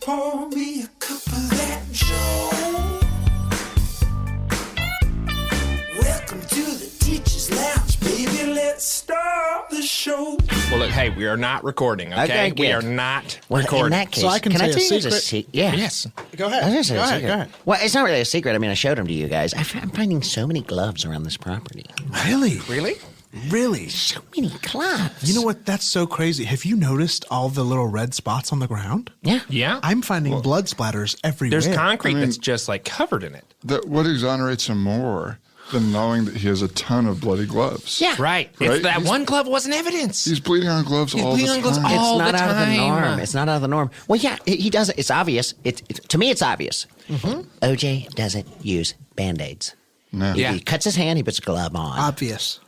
Pour me a cup of that Joe. Welcome to the Teacher's Lounge, baby. Let's start the show. Well, look, hey, we are not recording, okay? We are not recording. In that case, So I can I say tell a you guys secret? Yeah. Yes. Go ahead. I was gonna say Go a ahead. secret. Go ahead. Well, it's not really a secret. I mean, I showed them to you guys. I'm finding so many gloves around this property. Really? Really? Really? So many gloves. You know what? That's so crazy. Have you noticed all the little red spots on the ground? Yeah. Yeah. I'm finding blood splatters everywhere. There's concrete that's just like covered in it. What exonerates him more than knowing that he has a ton of bloody gloves? Yeah. Right. Right? It's that one glove wasn't evidence. He's bleeding on gloves all the bleeding on gloves time. all It's not the out of the time. norm. It's not out of the norm. Well, yeah, he does it. It's obvious. To me, it's obvious. OJ doesn't use Band-Aids. No. Yeah. He cuts his hand, he puts a glove on. obvious.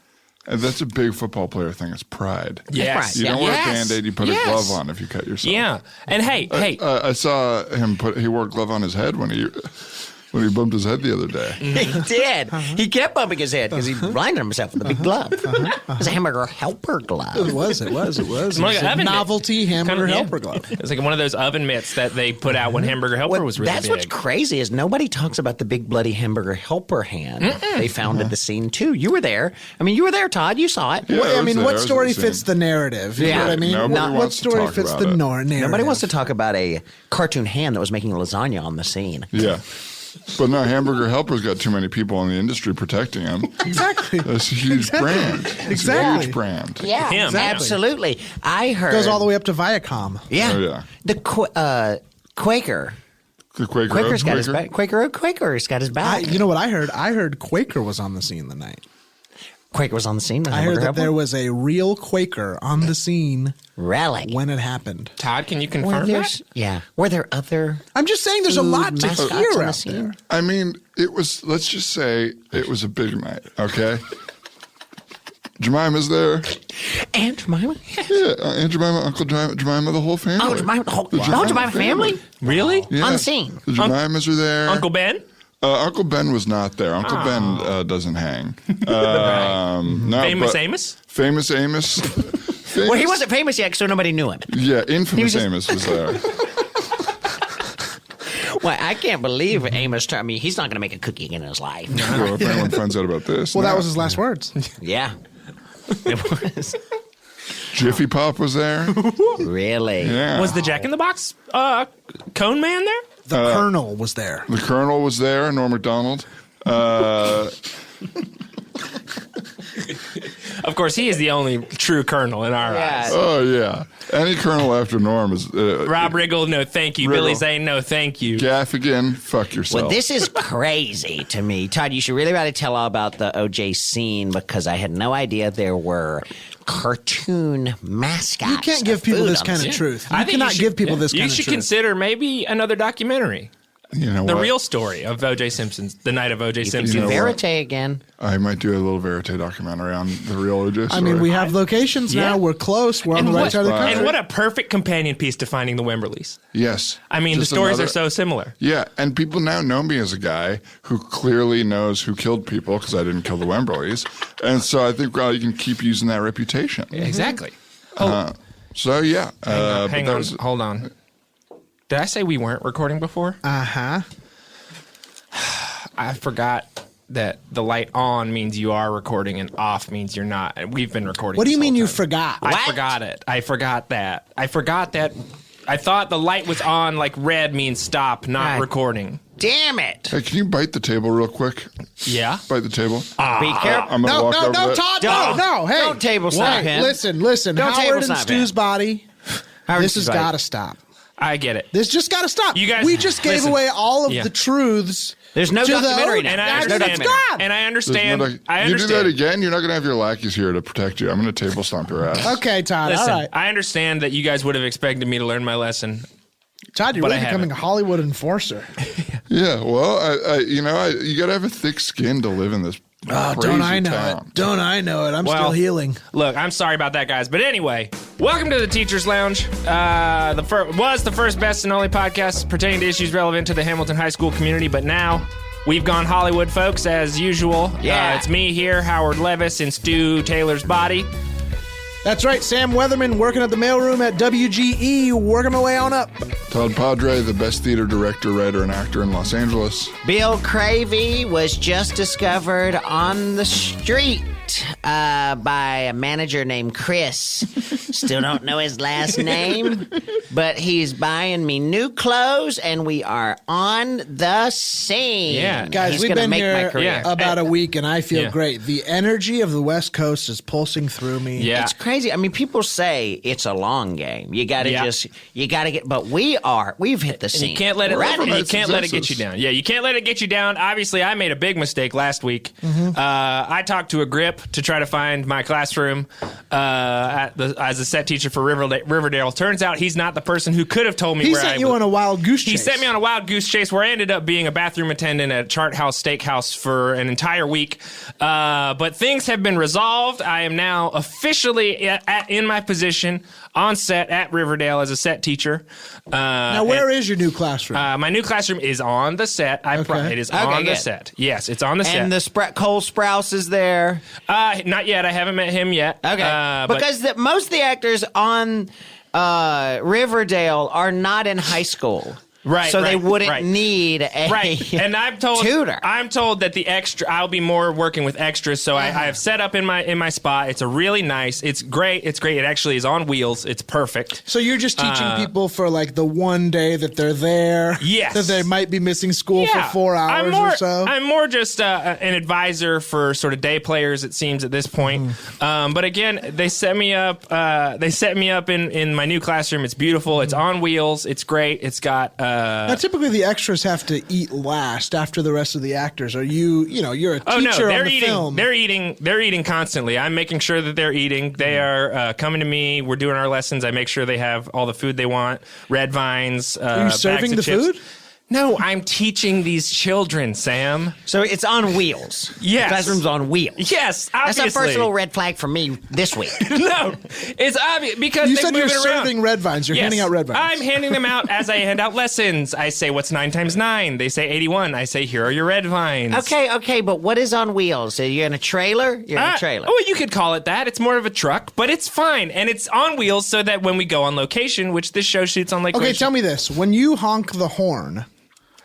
And that's a big football player thing. It's pride. Yes. You don't wear a Yes. Band-Aid, you put Yes. a glove on if you cut yourself. Yeah. And hey. I saw him he wore a glove on his head when he bumped his head the other day. He did. He kept bumping his head because he blinded himself with a big glove. It was a hamburger helper glove. It was. It was. It was. Like It was an a oven mitt. novelty hamburger Kinda, yeah. helper glove. It's like one of those oven mitts that they put out when Hamburger Helper was really That's big. what's crazy is nobody talks about the big bloody hamburger helper hand they found at the scene too. You were there. I mean, you were there, Todd. You saw it. Yeah, Well, I mean, was what there. story I was at the fits scene. the narrative? You Yeah. know what I mean? Nobody what wants to story talk fits about the it. narrative? Nobody wants to talk about a cartoon hand that was making lasagna on the scene. Yeah. But no, Hamburger Helper's got too many people in the industry protecting him. Exactly. That's a huge brand. It's Exactly. a huge brand. Yeah, Him, exactly. absolutely. I heard Goes all the way up to Viacom. Yeah, Oh, yeah. The Quaker. The Quaker Quaker's Oats got his Quaker? back. Quaker's got his back. You know what I heard? I heard Quaker was on the scene the night. Quaker was on the scene. I heard that there was a real Quaker on the scene rally. when it happened. Todd, can you Were confirm there, that? yeah. Were there other I'm just saying there's a food lot to mascots hear on the out scene? there. I mean, let's just say it was a big night, okay? Jemima's there. Aunt Jemima? Yeah, Aunt Jemima, Uncle Jemima, the whole family. Oh, Jemima, the whole Jemima family? Really? Yeah. On the scene. The Jemimas are there. Uncle Ben? Uncle Ben was not there. Uncle Ben doesn't hang. No, Famous but Amos? Famous Amos. Well, he wasn't famous yet, so nobody knew him. Yeah, infamous just- Amos was there. Well, I can't believe Amos. I mean, he's not going to make a cookie again in his life. Well, if anyone finds out about this. Well, no. that was his last words. Yeah. It was. Jiffy Pop was there. Really? Yeah. Was the Jack in the Box cone man there? The Colonel was there. The Colonel was there, Norm MacDonald. Of course, he is the only true colonel in our eyes. Oh, yeah. Any Colonel after Norm is... Rob Riggle, no thank you. Riggle. Billy Zane, no thank you. Gaffigan, fuck yourself. Well, this is crazy to me. Todd, you should really tell all about the OJ scene because I had no idea there were cartoon mascots. You can't give people food this on kind the of scene. truth. I You think cannot should- give people this You kind of should truth. consider maybe another documentary. You know The what? real story of O.J. Simpson's, the night of O.J. You Simpson. know what? Verite again. I might do a little verite documentary on the real OJ story. I mean, we have locations Yeah. now. We're close. We're on the right side of the country. And what a perfect companion piece to Finding the Wimberleys. Yes. I mean, Just the stories another- are so similar. Yeah, and people now know me as a guy who clearly knows who killed people because I didn't kill the Wemberleys. And so I think, well, you can keep using that reputation. Exactly. So, yeah. Hang but that on. was- Hold on. Did I say we weren't recording before? Uh-huh. I forgot that the light on means you are recording and off means you're not. And we've been recording. What do you this mean whole you time. forgot? I What? forgot it. I forgot that. I thought the light was on, like red means stop, not Right. recording. Damn it. Hey, can you bite the table real quick? Yeah. Bite the table. Be careful. I'm going to No, walk no, over no, there. Todd, Don't. no. Hey, Don't table snipe him. Listen. Don't Howard table and snipe Stu's him. body. Howard This and has Stu's body. got to stop. I get it. This just got to stop. You guys- we just gave listen. away all of Yeah. the truths. There's no to the documentary O's. now. And I There's no understand. documentary. God. And I There's understand. no I You do understand. that again, you're not going to have your lackeys here to protect you. I'm going to table stomp your ass. Okay, Todd. Listen, all right. I understand that you guys would have expected me to learn my lesson. Todd, you're but really I becoming haven't. a Hollywood enforcer. Yeah, well, you got to have a thick skin to live in this Oh, crazy don't I know town. it? Don't I know it? I'm Well, still healing. Look, I'm sorry about that, guys. But anyway, welcome to the Teacher's Lounge. Was the first, best, and only podcast pertaining to issues relevant to the Hamilton High School community. But now we've gone Hollywood, folks, as usual. Yeah. It's me here, Howard Levis, in Stu Taylor's body. That's right, Sam Weatherman working at the mailroom at WGE, working my way on up. Todd Padre, the best theater director, writer, and actor in Los Angeles. Bill Cravey was just discovered on the street by a manager named Chris. Still don't know his last name, but he's buying me new clothes, and we are on the scene. Yeah. Guys, He's we've gonna been make my here career. about a week, and I feel Yeah. great. The energy of the West Coast is pulsing through me. Yeah. It's crazy. I mean, people say it's a long game. You got to get, but we've hit the scene. You can't let it. Right. You That's can't let it get existence. you down. Yeah, you can't let it get you down. Obviously, I made a big mistake last week. I talked to a grip to try to find my classroom as a set teacher for Riverdale. Turns out he's not the person who could have told me. He where sent I you was. on a wild goose chase. He sent me on a wild goose chase where I ended up being a bathroom attendant at Chart House Steakhouse for an entire week. But things have been resolved. I am now officially in my position on set at Riverdale as a set teacher. Now, where is your new classroom? My new classroom is on the set. Okay. It is Okay, on the good. set. Yes, it's on the set. And the Cole Sprouse is there. Not yet. I haven't met him yet. Okay. But- Because most of the actors on Riverdale are not in high school. Right, So they right, wouldn't right. need a Right, and I'm told tutor. I'm told that the extra I'll be more working with extras. So I have set up in my spot. It's a really nice. It's great. It's great. It actually is on wheels. It's perfect. So you're just teaching people for like the one day that they're there? Yes. That they might be missing school for 4 hours or so? I'm more just an advisor for sort of day players. It seems at this point. But again, they set me up. They set me up in my new classroom. It's beautiful. It's on wheels. It's great. It's got. Now, typically the extras have to eat last after the rest of the actors. Are you're a teacher Oh no, they're on the eating. film. They're eating constantly. I'm making sure that they're eating. They are coming to me. We're doing our lessons. I make sure they have all the food they want. Red vines. Are you serving the food? No, I'm teaching these children, Sam. So it's on wheels. Yes. The classroom's on wheels. Yes, That's obviously. the first little red flag for me this week. No, it's obvious because You they said move you're it around. serving red vines. You're Yes. handing out red vines. I'm handing them out as I hand out lessons. I say, what's 9 times 9? They say 81. I say, here are your red vines. Okay, but what is on wheels? So you're in a trailer? You're in a trailer. Oh, you could call it that. It's more of a truck, but it's fine. And it's on wheels so that when we go on location, which this show shoots on Lake Okay, Glacier. tell me this. When you honk the horn,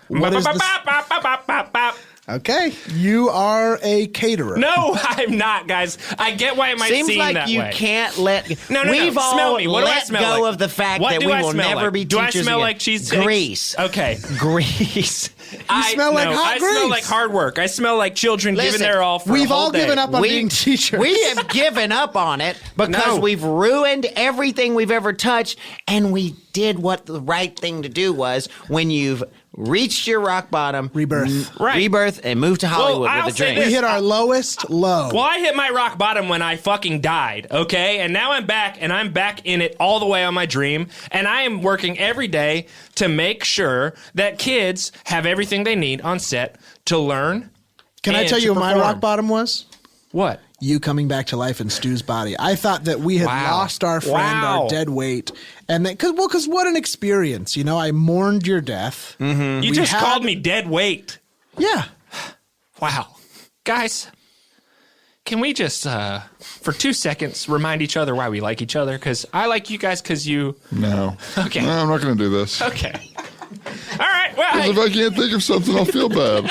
what is the... Okay, you are a caterer. No, I'm not, guys. I get why it might Seems seem like that you way. can't let. No. We've all Smell me. What do I let smell go like? of the fact What that do we I will smell never like? be Do I teachers smell again. like cheesesteaks? Grease. Okay. Grease. I smell like hot I smell grease. like hard work. I smell like children giving Listen, their all for a We've whole all day. given up on being teachers. We have given up on it because No. we've ruined everything we've ever touched, and we did what the right thing to do was when you've reached your rock bottom, Rebirth. Right. rebirth, and move to Hollywood I'll with a say dream. this. We hit our lowest low. Well, I hit my rock bottom when I fucking died, okay? And now I'm back, and I'm back in it all the way on my dream. And I am working every day to make sure that kids have everything they need on set to learn. Can I and tell to you what my perform. rock bottom was? What? You coming back to life in Stu's body. I thought that we had Wow. lost our friend, Wow. our dead weight, and that because what an experience. You know, I mourned your death. You We just had- called me dead weight. Yeah. Wow. Guys, can we just, for 2 seconds, remind each other why we like each other? Because I like you guys because you... No. Okay. No, I'm not going to do this. Okay. All right. Well, Because if I can't think of something, I'll feel bad.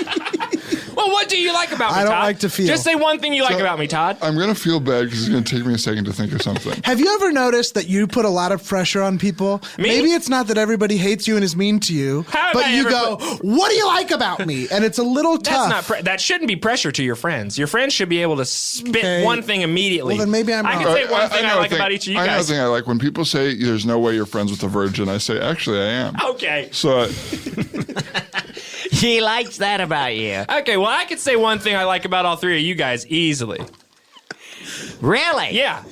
well, what do you like about me, I don't Todd? like to feel. Just say one thing you like about me, Todd. I'm going to feel bad because it's going to take me a second to think of something. Have you ever noticed that you put a lot of pressure on people? Me? Maybe it's not that everybody hates you and is mean to you, How have but I you ever go, "What do you like about me?" And it's a little That's tough. not that shouldn't be pressure to your friends. Your friends should be able to spit Okay. one thing immediately. Well, then maybe I'm I wrong. can say one thing I know a like thing- about each of you I know a guys. thing I like. When people say, there's no way you're friends with a virgin, I say, actually, I am. Okay. So He likes that about you. Okay, well, I could say one thing I like about all three of you guys easily. Really? Yeah.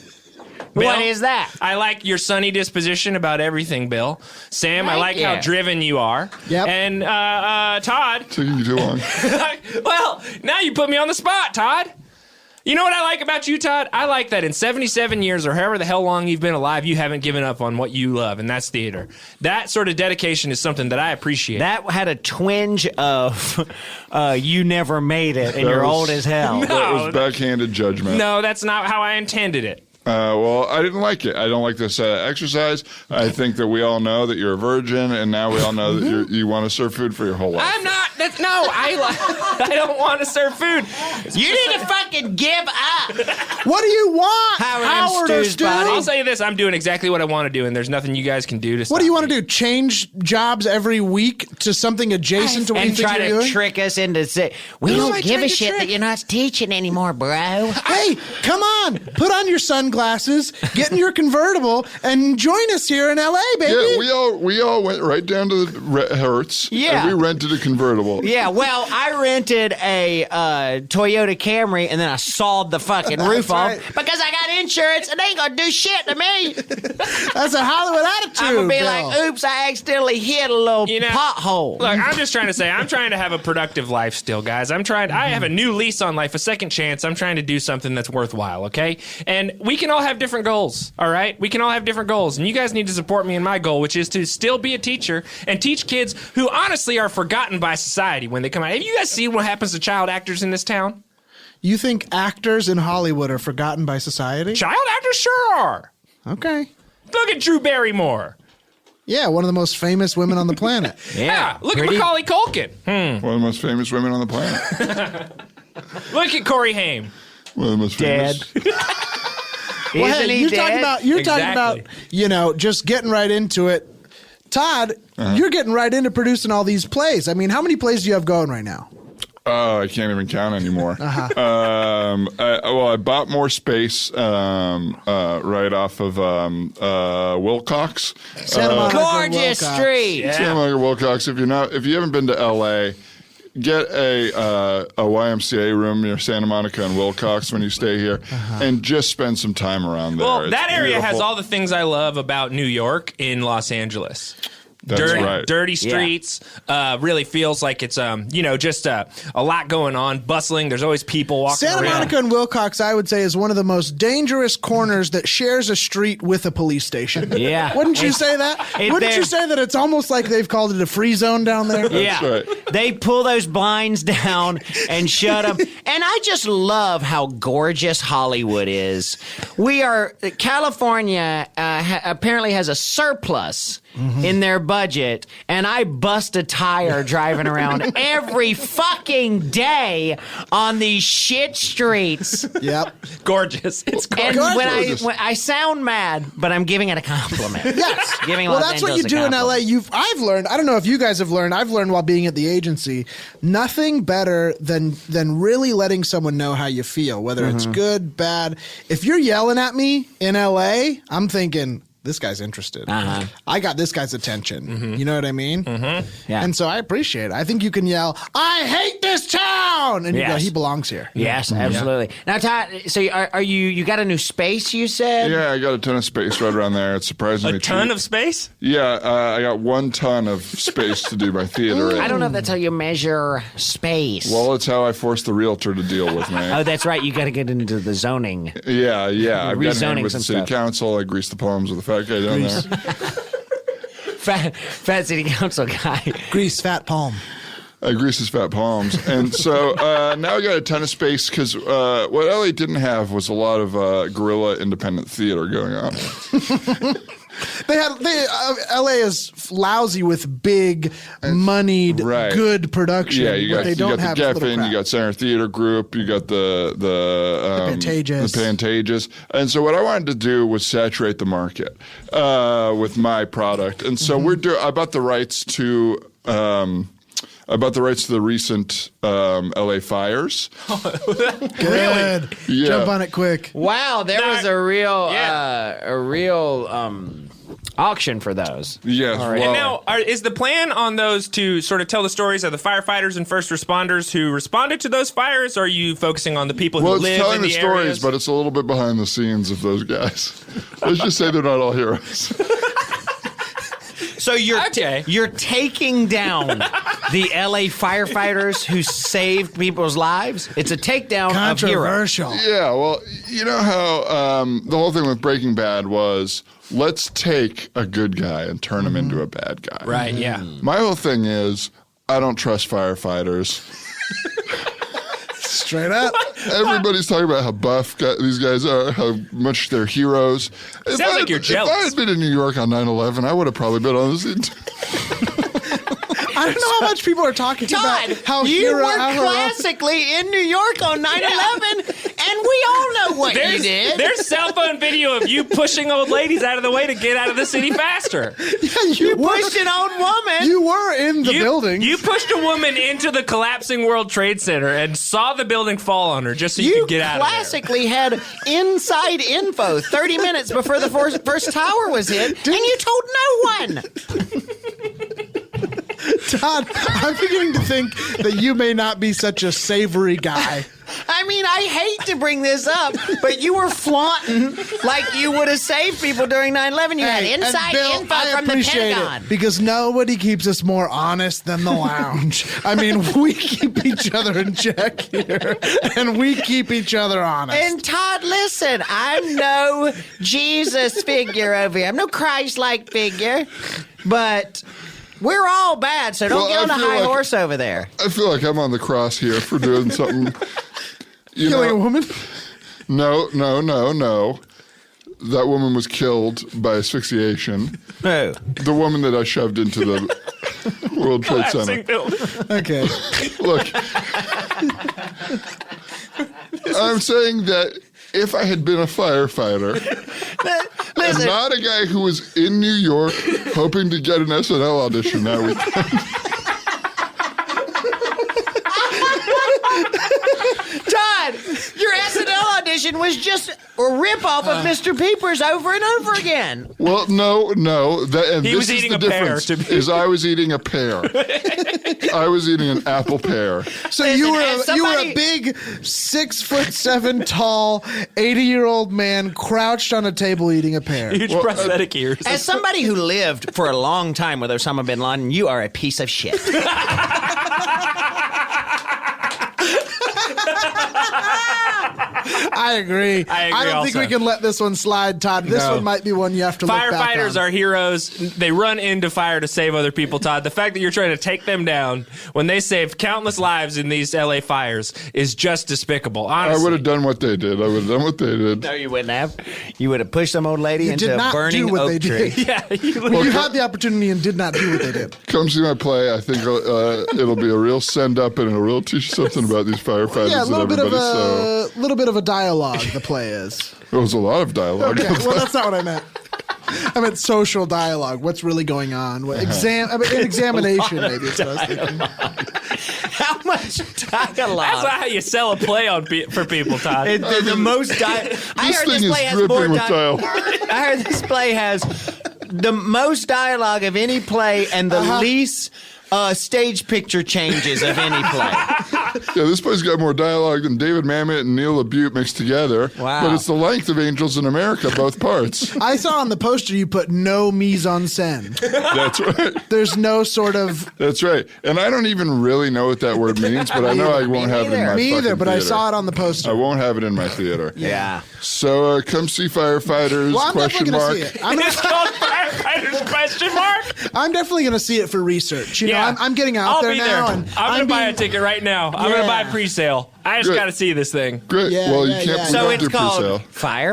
What Bill, is that? I like your sunny disposition about everything, Bill. Sam, I Thank like how you. driven you are. Yep. And Todd, taking you too long. well, now you put me on the spot, Todd. You know what I like about you, Todd? I like that in 77 years or however the hell long you've been alive, you haven't given up on what you love, and that's theater. That sort of dedication is something that I appreciate. That had a twinge of you never made it and That you're was- old as hell. That was backhanded judgment. no, that's not how I intended it. Well, I didn't like it. I don't like this exercise. I think that we all know that you're a virgin, and now we all know that you want to serve food for your whole life. I'm not. I don't want to serve food. You need to fucking give up. What do you want? Howard and Stu's body. I'll tell you this: I'm doing exactly what I want to do, and there's nothing you guys can do to stop What do you want me. to do? Change jobs every week to something adjacent to what you And think try you're to doing? trick us into say, we Who am don't I give trying a to shit trick? that you're not teaching anymore, bro. Hey, come on. Put on your sunglasses, get in your convertible, and join us here in L.A., baby. Yeah, we all went right down to the Hertz. Yeah. And we rented a convertible. Yeah, well, I rented a Toyota Camry and then I sawed the fucking roof off right. because I got insurance and they ain't gonna do shit to me. That's a Hollywood attitude. I'm gonna be Bill. like, oops, I accidentally hit a little pothole. Look, I'm just trying to say, I'm trying to have a productive life still, guys. I have a new lease on life, a second chance. I'm trying to do something that's worthwhile, okay? And we can all have different goals, all right? We can all have different goals. And you guys need to support me in my goal, which is to still be a teacher and teach kids who honestly are forgotten by society when they come out. Have you guys seen what happens to child actors in this town? You think actors in Hollywood are forgotten by society? Child actors sure are. Okay. Look at Drew Barrymore. Yeah, one of the most famous women on the planet. Yeah, look at Macaulay Culkin. One of the most famous women on the planet. Look at Corey Haim. One of the most famous. Well, Isn't hey, he you're dead? talking about, just getting right into it. Todd, you're getting right into producing all these plays. I mean, how many plays do you have going right now? Oh, I can't even count anymore. I bought more space right off of Wilcox. Santa Monica, Gorgeous Wilcox. street. Santa Monica Wilcox. If you haven't been to LA, get a YMCA room near Santa Monica and Wilcox when you stay here, and just spend some time around there. Well, It's that area has beautiful. all the things I love about New York in Los Angeles. That's right. Dirty streets. Really feels like it's just a lot going on, bustling. There's always people walking Santa around. Monica and Wilcox, I would say, is one of the most dangerous corners that shares a street with a police station. Yeah. Wouldn't you say that? Wouldn't you say that it's almost like they've called it a free zone down there? Yeah, right. They pull those blinds down and shut them. And I just love how gorgeous Hollywood is. California apparently has a surplus in their budget, and I bust a tire driving around every fucking day on these shit streets. Yep. Gorgeous. It's And gorgeous. when I sound mad, but I'm giving it a compliment. Yes. Giving Well, Los that's what you Angeles a do in LA. compliment. I've learned. I don't know if you guys have learned. I've learned while being at the agency. Nothing better than really letting someone know how you feel, whether it's good, bad. If you're yelling at me in LA, I'm thinking, this guy's interested. I got this guy's attention. You know what I mean? Yeah. And so I appreciate it. I think you can yell, I hate this town! And you go, Yes. he belongs here. Yes, absolutely. Now, Todd, so are you got a new space, you said? Yeah, I got a ton of space right around there. It's surprisingly a ton cheap. of space? Yeah, I got 1 ton of space to do my theater in. I don't know if that's how you measure space. Well, it's how I forced the realtor to deal with me. Oh, that's right. You got to get into the zoning. Yeah. I've got Rezoning in with some the city stuff. council. I greased the palms with the fat guy down there. Fat city council guy. Grease, fat palm. I greased his fat palms. And so now I got a ton of space because what LA didn't have was a lot of guerrilla independent theater going on. LA is lousy with big, moneyed, Right. good production. Yeah, you What got, they you don't got the have is little Geffen, you crap. got Center Theater Group, you got the Pantages. The Pantages. And so what I wanted to do was saturate the market with my product. And so I bought the rights to the recent LA fires. Good. Yeah. Jump on it quick. Wow, there was a real auction for those. Yes. All right. Well, And now, is the plan on those to sort of tell the stories of the firefighters and first responders who responded to those fires, or are you focusing on the people who well, it's live telling in the the stories, areas? but it's a little bit behind the scenes of those guys. Let's just say they're not all heroes. So you're Okay. you're taking down the LA firefighters who saved people's lives? It's a takedown of heroes. Controversial. Yeah, well, you know how the whole thing with Breaking Bad was, let's take a good guy and turn him into a bad guy. Right, yeah. My whole thing is, I don't trust firefighters. Straight up. Everybody's talking about how buff these guys are, how much they're heroes. Sounds like you're jealous. If I had been in New York on 9/11, I would have probably been on the scene. I don't know how much people are talking Todd, about how you were how heroic- classically in New York on 9/11, and we all know what you did. There's cell phone video of you pushing old ladies out of the way to get out of the city faster. Yeah, You pushed an old woman. You were in the building. You pushed a woman into the collapsing World Trade Center and saw the building fall on her just so you could get out of there. classically had inside info 30 minutes before the first tower was hit, and you told no one. Todd, I'm beginning to think that you may not be such a savory guy. I mean, I hate to bring this up, but you were flaunting like you would have saved people during 9/11. You had Hey, and inside Bill, info I from the appreciate Pentagon. it because nobody keeps us more honest than the lounge. I mean, we keep each other in check here, and we keep each other honest. And Todd, listen, I'm no Jesus figure over here. I'm no Christ-like figure, but we're all bad, so don't Well, get on I a feel high like- horse over there. I feel like I'm on the cross here for doing something. You Killing a know, woman? no. That woman was killed by asphyxiation. Who? The woman that I shoved into the World Trade Collapsing Center. building. Okay. Look, I'm saying that if I had been a firefighter and Listen, not a guy who was in New York hoping to get an SNL audition that weekend, Todd, your SNL audition was just a ripoff of Mr. Peepers over and over again. well, no. And He this was is eating the a pear, difference, to be- is I was eating a pear. I was eating an apple pear. So Listen, you were as you were somebody- a big 6'7" tall 80-year-old man crouched on a table eating a pear. Huge prosthetic ears. As somebody who lived for a long time with Osama bin Laden, you are a piece of shit. I agree. I agree don't think also. we can let this one slide, Todd. This No. one might be one you have to look back Firefighters on. are heroes. They run into fire to save other people, Todd. The fact that you're trying to take them down when they saved countless lives in these LA fires is just despicable. I Honestly. would have done what they did. No, you wouldn't have. You would have pushed some old lady You into did a not burning do what oak they tree. did. Yeah, You had the opportunity and did not do what they did. Come see my play. I think it'll be a real send up and it'll real teach you something about these firefighters Yeah, a and little bit of everybody. a little bit of a dialogue. The play is. There was a lot of dialogue. Okay, well, that's not what I meant. I meant social dialogue. What's really going on? What, an examination, maybe. Is what I was thinking. How much That's dialogue? not how you sell a play on for people, Todd. The most I This heard thing this is play has more dripping with dialogue. dialogue. I heard this play has the most dialogue of any play and the least stage picture changes of any play. Yeah, this play's got more dialogue than David Mamet and Neil LaBute mixed together. Wow. But it's the length of Angels in America, both parts. I saw on the poster you put no mise en scène. That's right. There's no sort of That's right. And I don't even really know what that word means, but I know I won't have it in my me either, fucking but I theater. saw it on the poster. I won't have it in my theater. Yeah. So come see Firefighters, Well, I'm question definitely mark. gonna see it. I'm, It's called Firefighters question mark. I'm definitely gonna see it for research. You know, Yeah. I'm getting out I'll there be now, there. and I'm gonna buy a being- ticket right now. I'm gonna buy a pre-sale. I just Good. gotta see this thing. Great. Yeah, well, yeah, you can't yeah. we So don't it's do called pre-sale.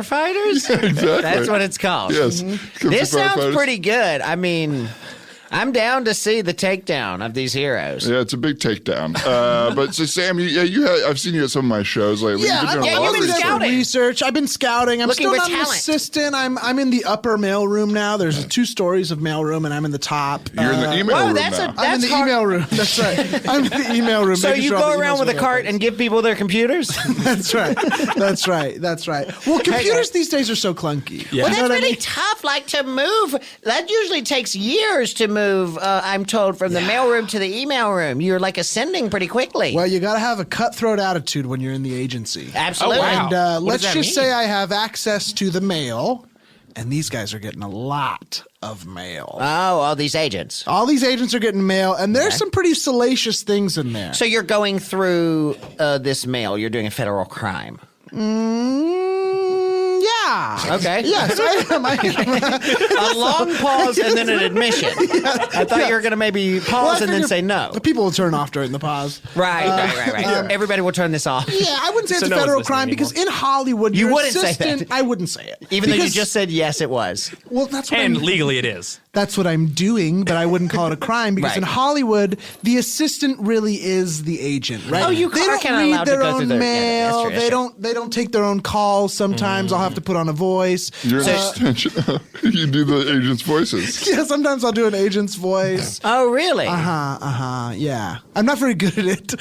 Firefighters? Exactly. That's what it's called. Yes. Come This see sounds Firefighters. pretty good. I mean, I'm down to see the takedown of these heroes. Yeah, it's a big takedown. But so Sam, I've seen you at some of my shows lately. Yeah, You've been doing yeah, a lot you've of been research. scouting. research. I've been scouting. I'm Looking still for not an talent. assistant. I'm in the upper mail room now. There's 2 stories of mail room, and I'm in the top. You're in the email Whoa, room that's now. I'm in the hard. email room. That's right. I'm in the email room. So making you sure all go the around emails with a are cart right. and give people their computers? That's right. That's right. That's right. Well, computers these days are so clunky. Yeah. Well, You know that's what I really mean? tough. Like to move, that usually takes years to move. I'm told from the mailroom to the email room. You're like ascending pretty quickly. Well, you got to have a cutthroat attitude when you're in the agency. Absolutely. Oh, wow. And What let's does just that mean? say I have access to the mail, and these guys are getting a lot of mail. Oh, all these agents. All these agents are getting mail, and there's some pretty salacious things in there. So you're going through this mail. You're doing a federal crime. Yeah. Okay. Yes, I am. A long pause and then an admission. I thought you were going to maybe pause and then say no. People will turn off during the pause. Right. Everybody will turn this off. Yeah, I wouldn't say So it's no a one's federal listening crime because anymore. in Hollywood, You your wouldn't say assistant, that. I wouldn't say it. Even though you Because- just said yes, it was. Well, that's what And I'm legally it is. That's what I'm doing, but I wouldn't call it a crime because Right. in Hollywood, the assistant really is the agent, right? Oh, you they are don't kinda read allowed to their go own through their- yeah, that's mail. true, that's They true. don't. They don't take their own calls. Sometimes I'll have to put on a voice. You're an extension. You do the agent's voices. Yeah, sometimes I'll do an agent's voice. Oh, really? Yeah. I'm not very good at it.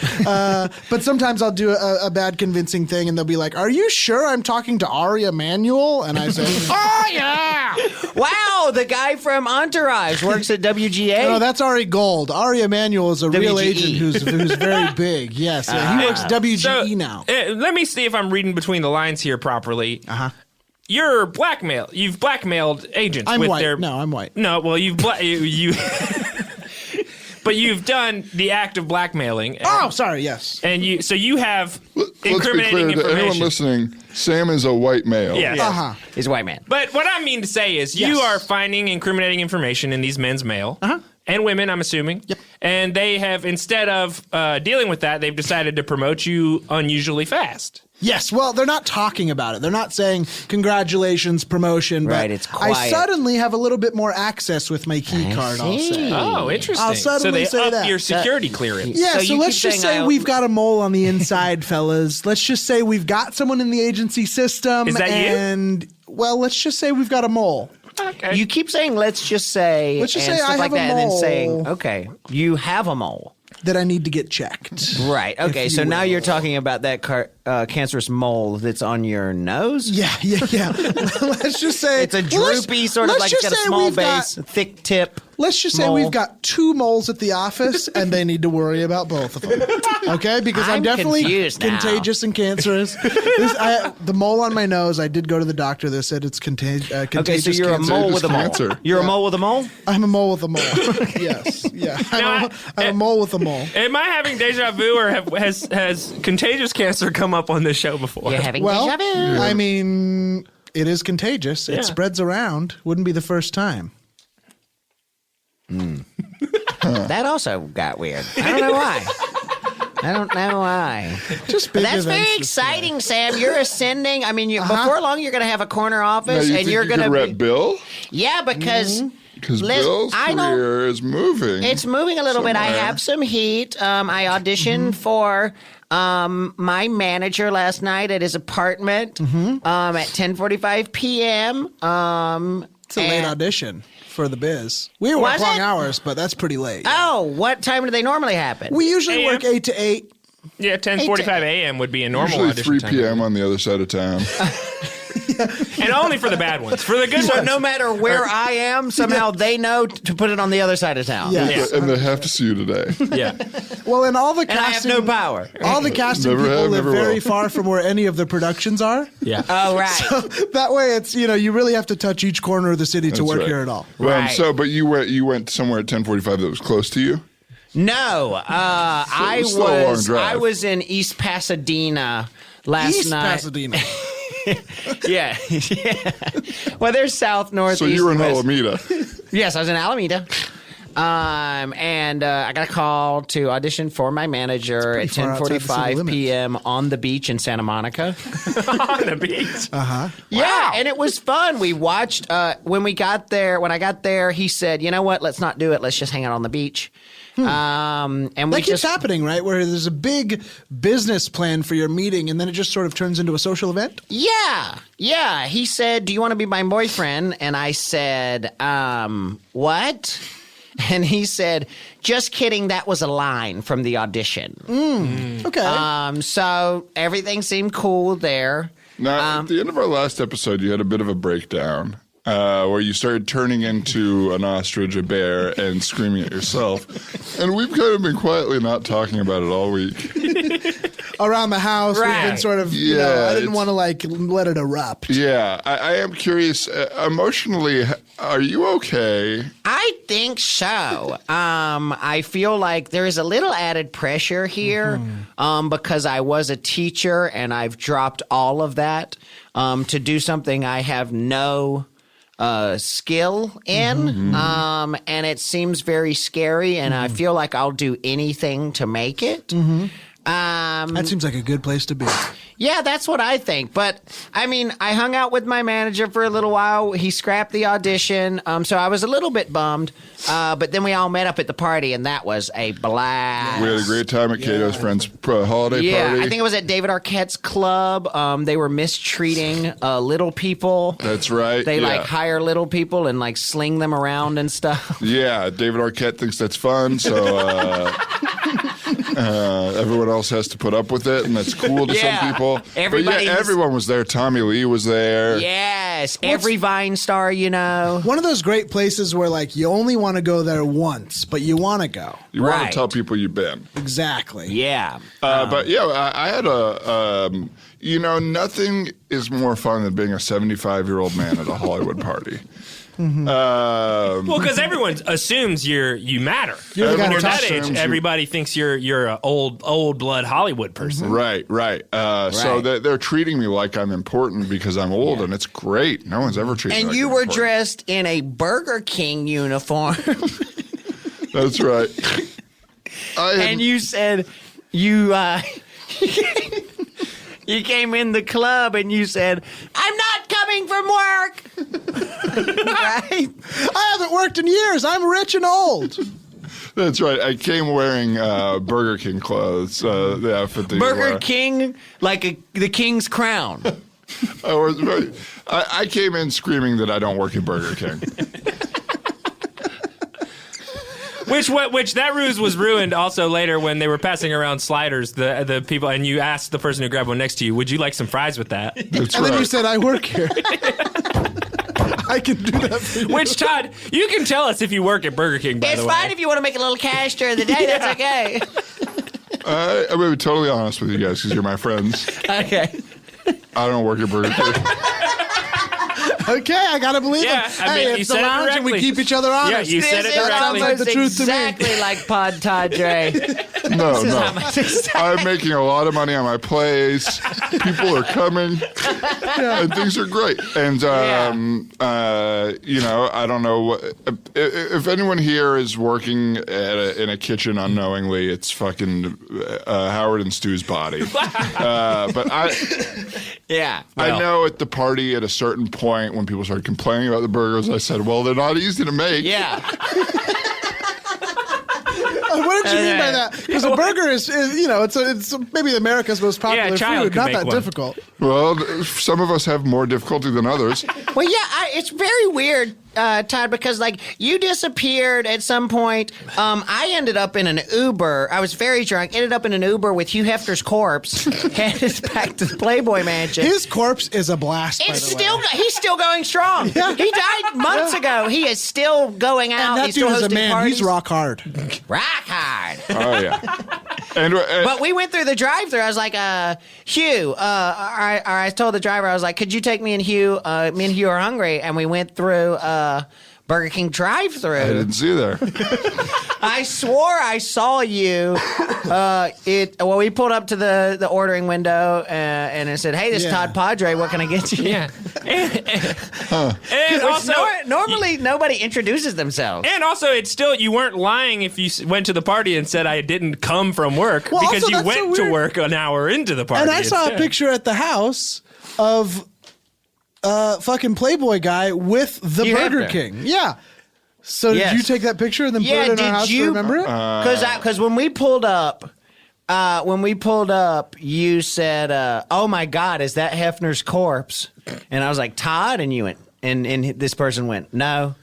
But sometimes I'll do a bad convincing thing and they'll be like, "Are you sure I'm talking to Ari Emanuel?" And I say, "Oh, yeah." Wow, the guy from Entourage works at WGA. No, that's Ari Gold. Ari Emanuel is a real WGE. agent who's very big. Yes. Yeah, he works at WGE now. Let me see if I'm reading between the lines here properly. You're blackmail. You've blackmailed agents. I'm with white. Their, No, I'm white. No, well, you but you've done the act of blackmailing. Oh, sorry. Yes. And you have Let's be incriminating clear to information. anyone listening. Sam is a white male. Yes. He's a white man. But what I mean to say is you Yes. are finding incriminating information in these men's mail. And women, I'm assuming. Yep. And they have, instead of dealing with that, they've decided to promote you unusually fast. Yes. Well, they're not talking about it. They're not saying congratulations, promotion. Right, But it's I quiet. suddenly have a little bit more access with my key card. I'll see. say. Oh, interesting. I'll so suddenly they say up that. your security clearance. Yeah, So so you let's keep just saying say we've got a mole on the inside, fellas. Let's just say we've got someone in the agency system. Is that you? And, well, let's just say we've got a mole. Okay. You keep saying, let's just say, Let's just and say stuff I like have a that, and then mole. saying, okay, you have a mole. That I need to get checked. Right. Okay. you So now will. you're talking about that cancerous mole that's on your nose. Yeah. Let's just say It's a well, let's- droopy sort of let's like it's just got a say small we've base, got- thick tip. Let's just say mole. we've got 2 moles at the office, and they need to worry about both of them. Okay, because I'm I'm definitely confused now. contagious and cancerous. The mole on my nose. I did go to the doctor. They said it's contagious. Okay, so you're a mole with a mole. cancer. You're a mole with a mole. I'm a mole with a mole. Yes, yeah. I'm a mole with a mole. Am I having deja vu, or has contagious cancer come up on this show before? You're having Well, deja vu. I mean, it is contagious. Yeah. It spreads around. Wouldn't be the first time. That also got weird. I don't know why. Just But big that's events very this exciting, Sam. You're ascending. I mean, before long, you're going to have a corner Now, office, you and think you're you going could to rep Bill? Yeah, because Because Liz, Bill's I know- career is moving. it's moving a little bit. I somewhere. have some heat. I auditioned for my manager last night at his apartment at 10:45 p.m. It's a late audition for the biz. We work Was long it? hours, but that's pretty late. Oh, what time do they normally happen? We usually work 8 to 8. Yeah, 10:45 a.m. would be a normal Usually audition 3 time. p.m. on the other side of town. And only for the bad ones. For the good So ones. no matter where I am, somehow they know to put it on the other side of town. Yeah. Yeah. And they have to see you today. Yeah. Well, and all the And I have casting, no power. all the casting Never people have, live never very will. far from where any of the productions are. Yeah. Oh, right. That way, it's you really have to touch each corner of the city to That's work right. here at all. Well, Right. but you went somewhere at 10:45 that was close to you. No, I it's still a long was drive. I was in East Pasadena last East night. Pasadena. Yeah. Yeah. Well, there's south, north, So east, you were in west. Alameda. Yes, I was in Alameda. And I got a call to audition for my manager at pretty far outside the city 10:45 limits. p.m. on the beach in Santa Monica. On the beach. Yeah, and it was fun. We watched when I got there, he said, "You know what? Let's not do it. Let's just hang out on the beach." And we That keeps just happening, right? Where there's a big business plan for your meeting, and then it just sort of turns into a social event. Yeah. He said, "Do you want to be my boyfriend?" And I said, "What?" And he said, "Just kidding. That was a line from the audition." Okay. So everything seemed cool there. Now, at the end of our last episode, you had a bit of a breakdown where you started turning into an ostrich, a bear, and screaming at yourself. And we've kind of been quietly not talking about it all week. Around the house, we've been Right. sort of, Yeah, I didn't it's- want to let it erupt. Yeah, I am curious. Emotionally, are you okay? I I think so. I feel like there is a little added pressure here because I was a teacher and I've dropped all of that to do something I have no skill in. And it seems very scary, and I feel like I'll do anything to make it. That seems like a good place to be. Yeah, that's what I think. But, I mean, I hung out with my manager for a little while. He scrapped the audition, so I was a little bit bummed. But then we all met up at the party, and that was a blast. We had a great time at Cato's friend's holiday party. I think it was at David Arquette's club. They were mistreating little people. That's right. They, hire little people and, sling them around and stuff. Yeah, David Arquette thinks that's fun, so everyone else has to put up with it, and that's cool to some people. Everyone was there. Tommy Lee was there. Yes, every Vine star, One of those great places where, you only want to go there once, but you want to go. You want to tell people you've been. Exactly. Yeah. But, I had nothing is more fun than being a 75-year-old man at a Hollywood party. Well, because everyone assumes you matter. You're the guy When to you're talk that to. age, everybody thinks you're an old blood Hollywood person. Right. So they're treating me like I'm important because I'm old, and it's great. No one's ever treated me And like you I'm were important. dressed in a Burger King uniform. That's right. And you said you you came in the club and you said, "I'm not coming from work." Right? I haven't worked in years. I'm rich and old. That's right. I came wearing Burger King clothes. The outfit that you Burger wear. King, the king's crown. I came in screaming that I don't work at Burger King. Which that ruse was ruined also later when they were passing around sliders, the people, and you asked the person who grabbed one next to you, "Would you like some fries with that?" That's And right. then you said, I work here. I can do that for you. Which, Todd, you can tell us if you work at Burger King, by It's the way. fine if you want to make a little cash during the day. That's okay. I'm going to be totally honest with you guys because you're my friends. Okay. I don't work at Burger King. Okay, I gotta believe Yeah, it. I mean, Hey, you it's the said it lounge and we directly. keep each other honest. Yeah, you said it This is directly. Sounds like the truth to me. exactly like Pod Tadre. No. This I'm making a lot of money on my place. People are coming, and things are great. And I don't know if anyone here is working in a kitchen unknowingly. It's fucking Howard and Stu's body. But I know at the party at a certain point when people started complaining about the burgers, I said, "Well, they're not easy to make." Yeah. What did you mean by that? Because a burger is it's maybe America's most popular a child food. could Not make that one. difficult. Well, some of us have more difficulty than others. Well, yeah, it's very weird, Todd, because you disappeared at some point. I ended up in an Uber. I was very drunk. Ended up in an Uber with Hugh Hefner's corpse, headed back to the Playboy Mansion. His corpse is a blast. By It's the still way. he's still going strong. Yeah. He died months ago. He is still going out. And that He's dude still is a hosting man. parties. He's rock hard. Rock hard. Oh yeah. And But we went through the drive-thru. I was like, Hugh. I told the driver, I was like, could you take me and Hugh? Me and Hugh are hungry, and we went through Burger King drive-thru. I didn't see there. I swore I saw you. We pulled up to the ordering window and it said, "Hey, this is Yeah. Todd Padre. What can I get you?" Yeah. And Which also, normally nobody introduces themselves. And also, it's still, you weren't lying if you went to the party and said I didn't come from work, Well, because also, you that's so went to weird. work an hour into the party. And I saw a instead. picture at the house of fucking Playboy guy with the Hugh Burger Hefner. King. Yeah. So Yes. did you take that picture and then put it in our house to remember it? Because when we pulled up, you said, "Oh my God, is that Hefner's corpse?" And I was like, "Todd," and you went, and this person went, "No,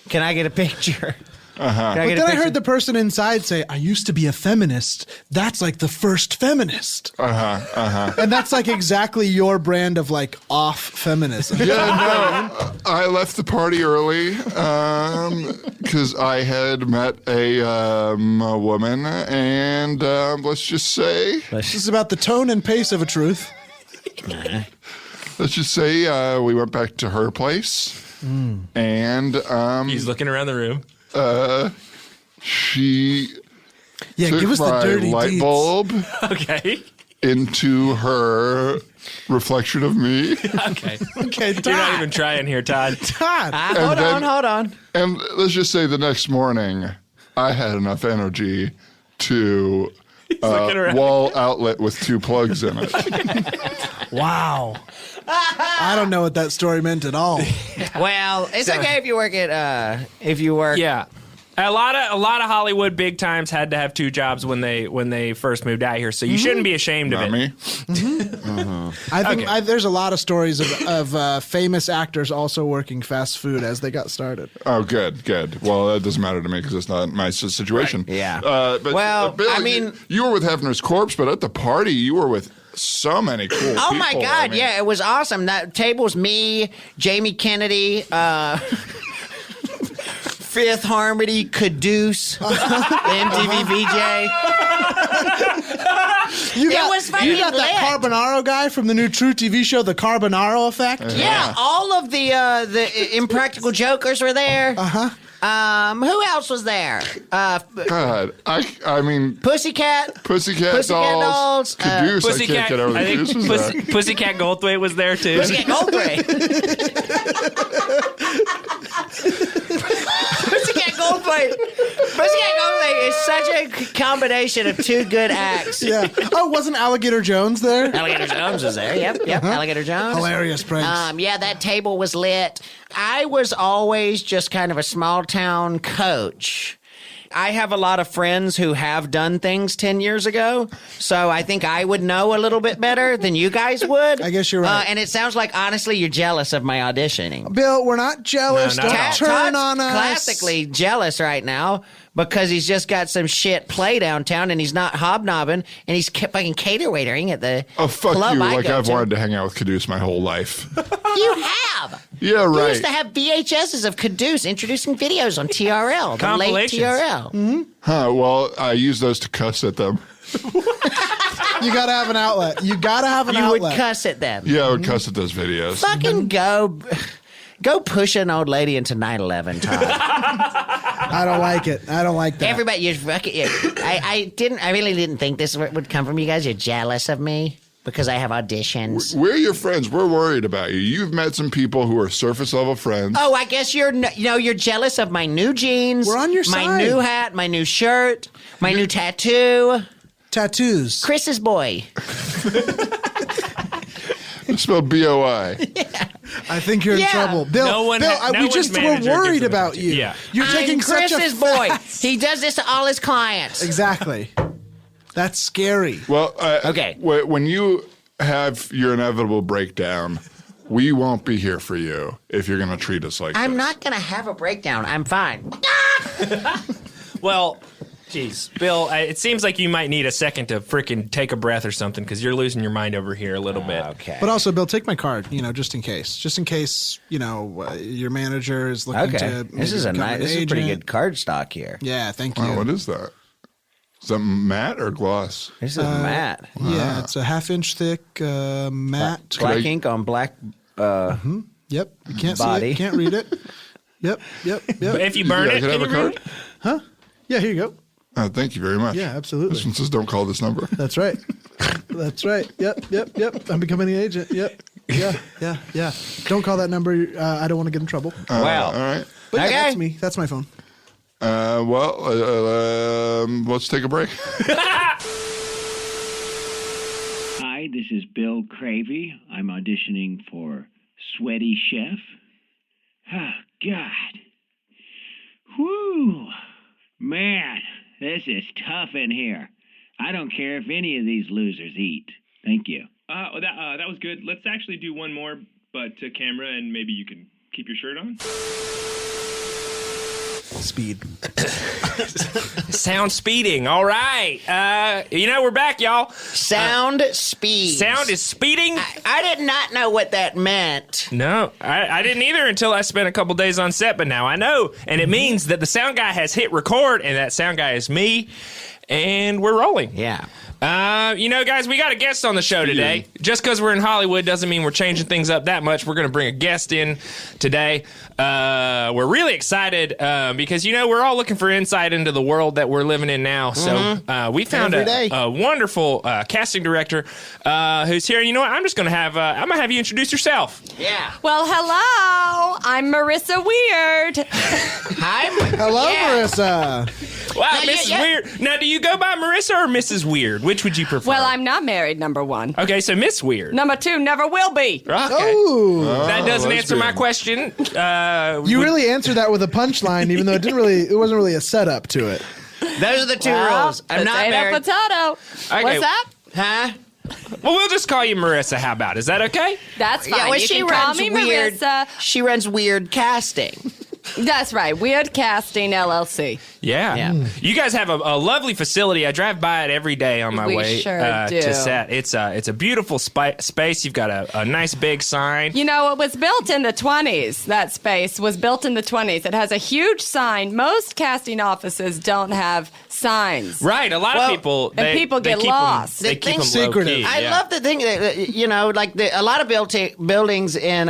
can I get a picture?" Uh-huh. But then I heard the person inside say, "I used to be a feminist. That's like the first feminist." And that's like exactly your brand of off feminism. Yeah, no. I left the party early because I had met a woman, and let's just say, This is about the tone and pace of a truth. we went back to her place, and He's looking around the room. she took give us the my dirty light deeds. bulb Okay. into her reflection of me. Okay. Okay, Todd. You're not even trying here, Todd. Todd. Hold on. And let's just say the next morning, I had enough energy to looking around. wall outlet with 2 plugs in it. Wow. I don't know what that story meant at all. Well, it's okay if you work at Yeah. A lot of Hollywood big times had to have 2 jobs when they first moved out here, so you shouldn't be ashamed of Not it. me. I think Okay. there's a lot of stories of famous actors also working fast food as they got started. Oh, good. Well, that doesn't matter to me because it's not my situation. Right. Yeah. But, Well, Bill, I mean- you were with Hefner's Corpse, but at the party, you were with so many cool people. Oh my God! I mean, Yeah, it was awesome. That table's me, Jamie Kennedy, Fifth Harmony, Caduce, the MTV VJ. You It was fucking you got that lit. Carbonaro guy from the new True TV show, The Carbonaro Effect. Yeah, all of the Impractical Jokers were there. Who else was there? God, I mean, Pussycat. Pussycat Dolls, Caduce. I can't get over I the think Caduce was there. Pussycat Goldthwait was there too. Pussycat Goldthwait. Pussycat Goldthwait. Pussycat Goldthwait is such a combination of 2 good acts. Yeah. Oh, wasn't Alligator Jones there? Alligator Jones was there. Yep. Alligator Jones. Hilarious pranks. Yeah, that table was lit. I was always just kind of a small town coach. I have a lot of friends who have done things 10 years ago, so I think I would know a little bit better than you guys would. I guess you're right. And it sounds like, honestly, you're jealous of my auditioning. Bill, we're not jealous. No, not Don't at all. turn Todd's on us. classically jealous right now because he's just got some shit play downtown and he's not hobnobbing and he's fucking cater waitering at the Oh, fuck club you. I Like go I've to. wanted to hang out with Caduce my whole life. You have. Yeah, You right. used to have VHSs of Caduce introducing videos on TRL, the late Compilations. TRL. Well, I use those to cuss at them. You gotta have an outlet. You gotta have an You outlet. would cuss at them. Yeah, I would cuss at those videos. Fucking go push an old lady into 9/11, Todd. I don't like it. I don't like that. Everybody, you're fucking. I really didn't think this would come from you guys. You're jealous of me because I have auditions. We're your friends. We're worried about you. You've met some people who are surface level friends. Oh, I guess you're jealous of my new jeans. We're on your my side. new hat, my new shirt, my new tattoo. Tattoos. Chris's boy. It's spelled B-O-I. I think you're in Yeah. trouble. Bill, No one Bill, ha- no we one's just were manager worried gives him a about tattoo. you. Yeah. You're taking I'm such a Chris's boy. fast- He does this to all his clients. Exactly. That's scary. Well, Okay. When you have your inevitable breakdown, we won't be here for you if you're going to treat us like I'm this. not going to have a breakdown. I'm fine. Well, geez, Bill, it seems like you might need a second to freaking take a breath or something because you're losing your mind over here a little bit. Okay. But also, Bill, take my card. Just in case. Just in case. Your manager is looking to. This is maybe become an this is pretty agent. good card stock here. Yeah, thank you. Wow, what is that? Is that matte or gloss? This is matte. Yeah, it's a half-inch thick matte. Black I- ink on black. Yep, you can't see Body. it, you can't read it. Yep. But if you burn Yeah, I it, can can have you a read card? it? Yeah, here you go. Oh, thank you very much. Yeah, absolutely. This one says don't call this number. That's right. That's right. Yep. I'm becoming an agent. Yep. Yeah. Don't call that number. I don't want to get in trouble. Wow. All right. But yeah, Okay. that's me. That's my phone. Let's take a break. Hi, this is Bill Cravey. I'm auditioning for Sweaty Chef. Oh, God. Whew. Man, this is tough in here. I don't care if any of these losers eat. Thank you. That was good. Let's actually do one more, but to camera, and maybe you can keep your shirt on. Speed. Sound speeding. All right. We're back, y'all. Sound speed. Sound is speeding? I did not know what that meant. No, I didn't either until I spent a couple days on set, but now I know. And it means that the sound guy has hit record, and that sound guy is me, and we're rolling. Yeah. Guys, we got a guest on the show today. Just because we're in Hollywood doesn't mean we're changing things up that much. We're going to bring a guest in today. We're really excited because, we're all looking for insight into the world that we're living in now. So we found a wonderful casting director who's here. And you know what? I'm just going to have you introduce yourself. Yeah. Well, hello. I'm Marisa Weird. Hi. Hello, Marissa. Wow, Now, Mrs. Weird. Now, do you go by Marissa or Mrs. Weird? Which would you prefer? Well, I'm not married, number one. Okay, so Miss Weird. Number two, never will be. Okay. Ooh. That doesn't answer my lesbian. question. You really answered that with a punchline, even though it wasn't really a setup to it. Those are the two rules. I'm not married. Potato. Okay. What's that? Huh? Well, we'll just call you Marissa. How about? Is that okay? That's fine. Yeah, well, you she can call runs me weird. Marissa. She runs Weird Casting. That's right. Weird Casting LLC. Yeah. You guys have a lovely facility. I drive by it every day on my We way sure do. to set. It's a beautiful space. You've got a nice big sign. You know, it was built in the 20s. That space was built in the 20s. It has a huge sign. Most casting offices don't have signs. Right. A lot of people. and people they get keep lost. They The keep them thing's low secretive. key. I love the thing that, a lot of buildings in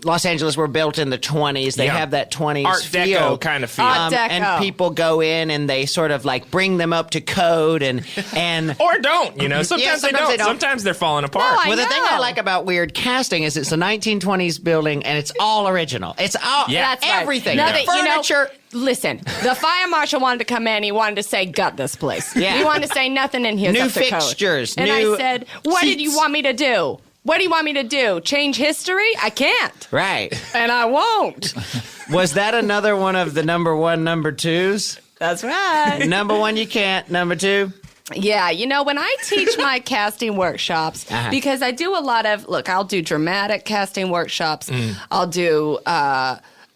Los Angeles were built in the 20s. They Yeah. have that 20s Art feel. Deco kind of feel. Art Deco. And people go in and they sort of bring them up to code and Or don't. Sometimes they don't. Sometimes they're falling apart. No, I well, the thing I know. like about Weird Casting is it's a 1920s building and it's all original. It's all That's right. everything. Now The that, furniture. Listen, the fire marshal wanted to come in. He wanted to say, gut this place. Yeah. He wanted to say nothing in here. New up to code. fixtures, And new I said, what did you seats. want me to do? What do you want me to do? Change history? I can't. Right. And I won't. Was that another one of the number one, number twos? That's right. Number one, you can't. Number two. Yeah, when I teach my casting workshops, because I do a lot of, I'll do dramatic casting workshops. I'll do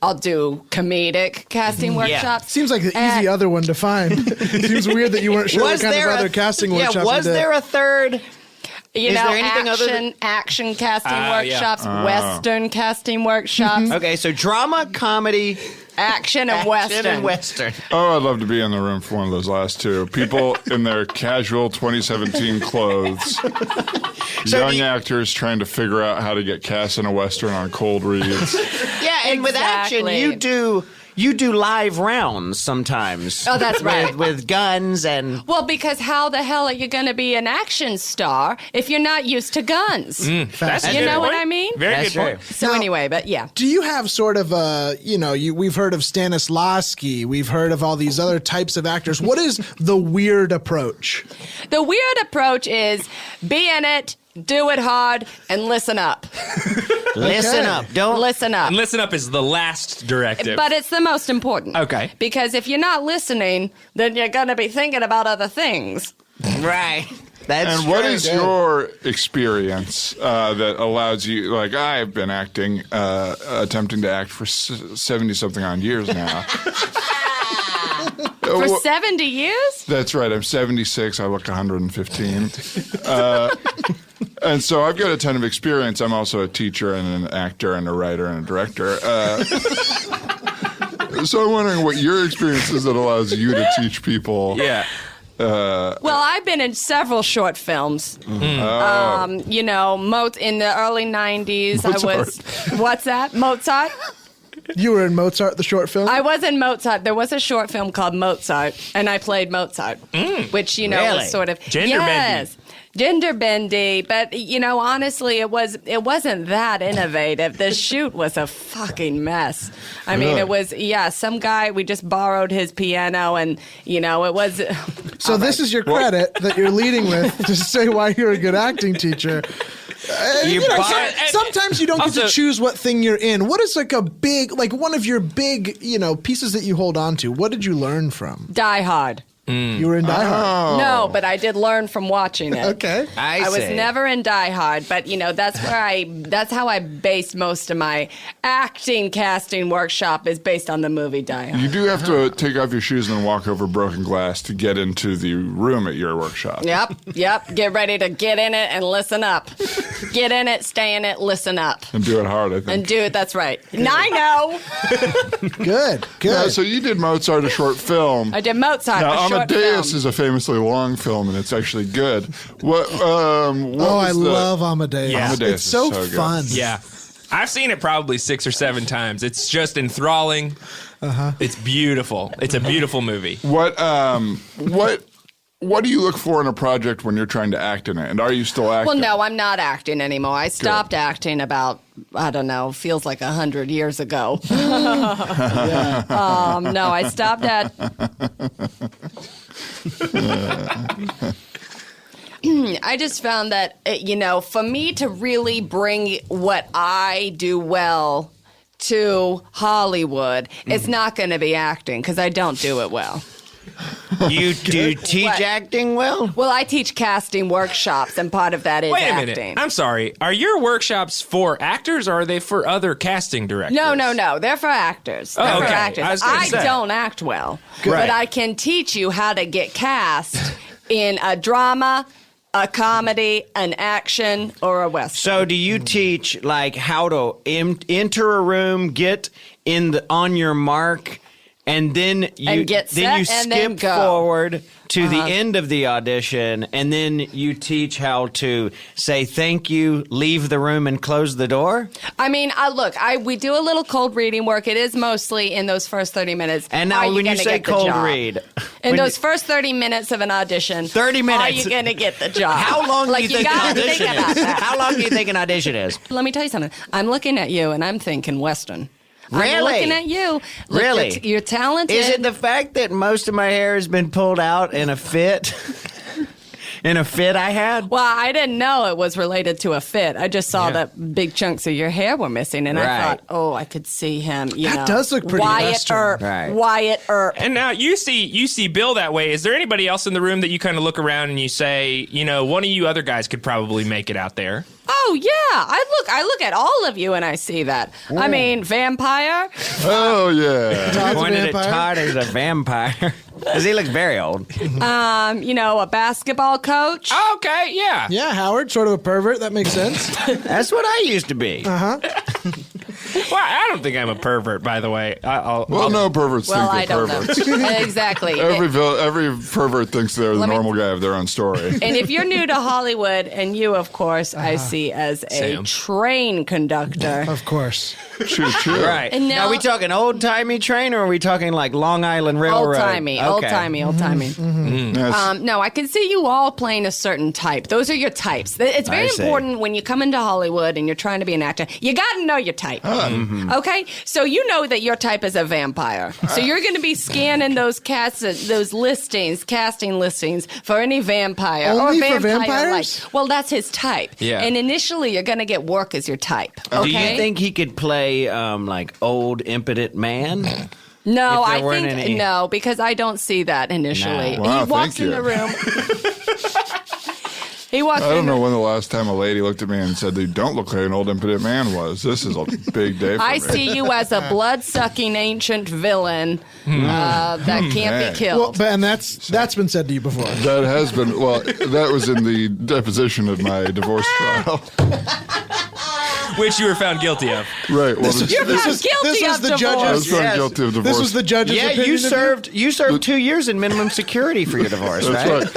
comedic casting workshops. Seems like the easy other one to find. Seems weird that you weren't sure what kind of other casting workshops you was did. there a third? Is there anything other than- action casting yeah. workshops, Western casting workshops, Okay, so drama, comedy, action and Western. and Western. Oh, I'd love to be in the room for one of those last two. People in their casual 2017 clothes. Young actors trying to figure out how to get cast in a Western on cold reads. Yeah, and with action, Exactly. you do live rounds sometimes. Oh, that's right. with guns and. Well, because how the hell are you going to be an action star if you're not used to guns? That's a You good know what point. I mean? Very That's good point. true. So anyway, but yeah. Do you have sort of we've heard of Stanislavski, we've heard of all these other types of actors. What is the weird approach? The weird approach is be in it, do it hard, and listen up. Listen up. Don't Listen up. And listen up is the last directive. But it's the most important. Okay. Because if you're not listening, then you're going to be thinking about other things. Right. That's And what true. is your experience that allows you, I've been acting, attempting to act for 70-something on years now. For 70 years? That's right. I'm 76. I look 115. And so I've got a ton of experience. I'm also a teacher and an actor and a writer and a director. So I'm wondering what your experience is that allows you to teach people. yeah. Well, I've been in several short films. In the early 90s, Mozart. I was. What's that? Mozart? You were in Mozart, the short film? I was in Mozart. There was a short film called Mozart, and I played Mozart, which, Really? was sort of. Gender yes. Gender bendy, but honestly, it wasn't that innovative. The shoot was a fucking mess. I mean, it was some guy, we just borrowed his piano, and it was. So this is your credit that you're leading with to say why you're a good acting teacher. Sometimes you don't get Also- to choose what thing you're in. What is a big, one of your big, pieces that you hold on to? What did you learn from? Die Hard. You were in Die Hard. No, but I did learn from watching it. Okay. I was see. never in Die Hard, but that's how I based most of my acting casting workshop is based on the movie Die Hard. You do have to take off your shoes and then walk over broken glass to get into the room at your workshop. Yep. Get ready to get in it and listen up. Get in it, stay in it, listen up. And do it hard, I think. And do it, that's right. I know. Good. Yeah, so you did Mozart, a short film. I did Mozart, Now, a I'm short Amadeus film. is a famously long film, and it's actually good. What I love Amadeus. Yeah. It's Amadeus is so so good. fun. Yeah. I've seen it probably 6 or 7 times. It's just enthralling. It's beautiful. It's a beautiful movie. What do you look for in a project when you're trying to act in it? And are you still acting? Well, no, I'm not acting anymore. I stopped acting about, I don't know, feels like 100 years ago. No, I stopped at. I just found that, for me to really bring what I do well to Hollywood, it's not going to be acting because I don't do it well. You do teach What? acting well? Well, I teach casting workshops, and part of that is Wait a acting. minute. I'm sorry. Are your workshops for actors or are they for other casting directors? No. They're for actors. They're for okay. actors. I was gonna say. don't act well, Right. but I can teach you how to get cast in a drama, a comedy, an action, or a western. So do you teach like how to enter a room, get on your mark, and then you And get set you and skip then go. forward to the end of the audition, and then you teach how to say thank you, leave the room, and close the door? I mean, we do a little cold reading work. It is mostly in those first 30 minutes. And now Are when you gonna say get the cold job? read, In when those you- first 30 minutes of an audition, 30 minutes. are you going to get the job? How long do you think an gotta audition think about is? that. How long do you think an audition is? Let me tell you something. I'm looking at you, and I'm thinking Western. I'm Really? looking at you. Look, Really? You're talented. Is it the fact that most of my hair has been pulled out in a fit? In a fit I had? Well, I didn't know it was related to a fit. I just saw that big chunks of your hair were missing, and I Right. thought, I could see him. That does look pretty Wyatt Western. Earp. Right. Wyatt Earp. And now you see Bill that way. Is there anybody else in the room that you kind of look around and you say, one of you other guys could probably make it out there? Oh yeah, I look at all of you and I see that. I mean, vampire. Oh yeah. Todd's a Pointed at vampire. Todd as a vampire. Because he looks very old. A basketball coach. Oh, okay, yeah. Yeah, Howard, sort of a pervert. That makes sense. That's what I used to be. Well, I don't think I'm a pervert, by the way. No perverts Well, I think they're don't perverts. know. Exactly. Every pervert thinks they're the Let me- normal guy of their own story. And if you're new to Hollywood, and you, of course, I see as a Sam. train conductor. Of course. Choo choo. Right. And now- Are we talking old-timey train or are we talking like Long Island Railroad? Old-timey. Yes. No, I can see you all playing a certain type. Those are your types. It's very I see. important when you come into Hollywood and you're trying to be an actor. You got to know your type. Okay? So you know that your type is a vampire. So you're going to be scanning those casting listings for any vampire Only or for vampire vampires? like. Well, that's his type. Yeah. And initially you're going to get work as your type. Do Okay? you think he could play like old impotent man? No, if there I weren't think any- no, because I don't see that initially. No. Wow, He walks thank in you. the room. He walks I in don't the know when the last time a lady looked at me and said, "You don't look like an old impotent man." Was this is a big day for I me? see you as a blood-sucking ancient villain that can't Man. be killed. Well, and that's been said to you before. That has been that was in the deposition of my divorce trial. Which you were found guilty of. Right. Well, You're this found was guilty was of the divorce. I was judge's. found Yes. guilty of divorce. This was the judge's Yeah, opinion. you served 2 years in minimum security for your divorce, That's right?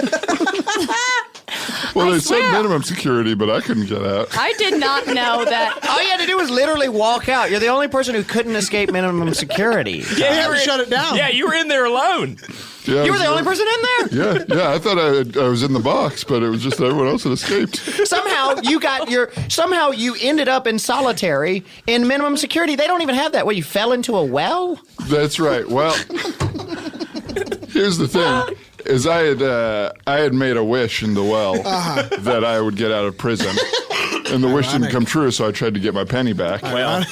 Well, they swear. said minimum security, but I couldn't get out. I did not know that. All you had to do was literally walk out. You're the only person who couldn't escape minimum security. They had to shut it down. Yeah, you were in there alone. Yeah, You were the only person in there. Yeah. I thought I was in the box, but it was just everyone else had escaped. Somehow you ended up in solitary in minimum security. They don't even have that. What, you fell into a well? That's right. Well, here's the thing: is I had made a wish in the well that I would get out of prison, and the wish didn't come true. So I tried to get my penny back. Well,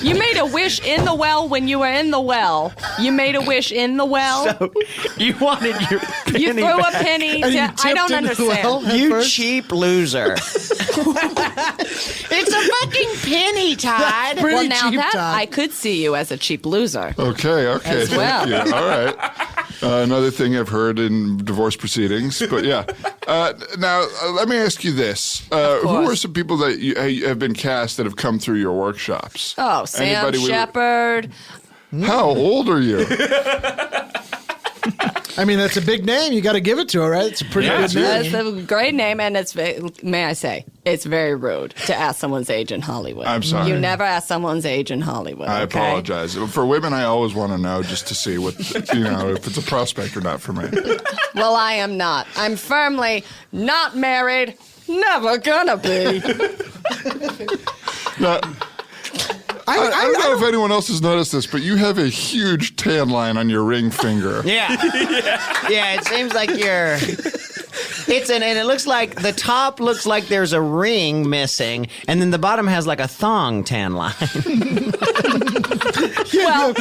You made a wish in the well when you were in the well. You made a wish in the well. So you wanted your penny You threw back. a penny. And you I don't tipped into the understand. well head You first? cheap loser. It's a fucking penny, Todd. Pretty Well, now cheap, that Todd. I could see you as a cheap loser. Okay. As well. Thank you. All right. Another thing I've heard in divorce proceedings, but yeah. Now, let me ask you this: who are some people that you have been cast that have come through your workshops? Oh, Sam Anybody we- Shepard. How old are you? I mean, that's a big name. You got to give it to her, right? It's a pretty good name. That's a great name, and may I say, it's very rude to ask someone's age in Hollywood. I'm sorry. You never ask someone's age in Hollywood. I okay? apologize. For women, I always want to know just to see what, if it's a prospect or not for me. Well, I am not. I'm firmly not married, never gonna be. Now, I don't know if anyone else has noticed this, but you have a huge tan line on your ring finger. Yeah. Yeah, it seems like you're... and it looks like the top looks like there's a ring missing, and then the bottom has like a thong tan line. Well, look,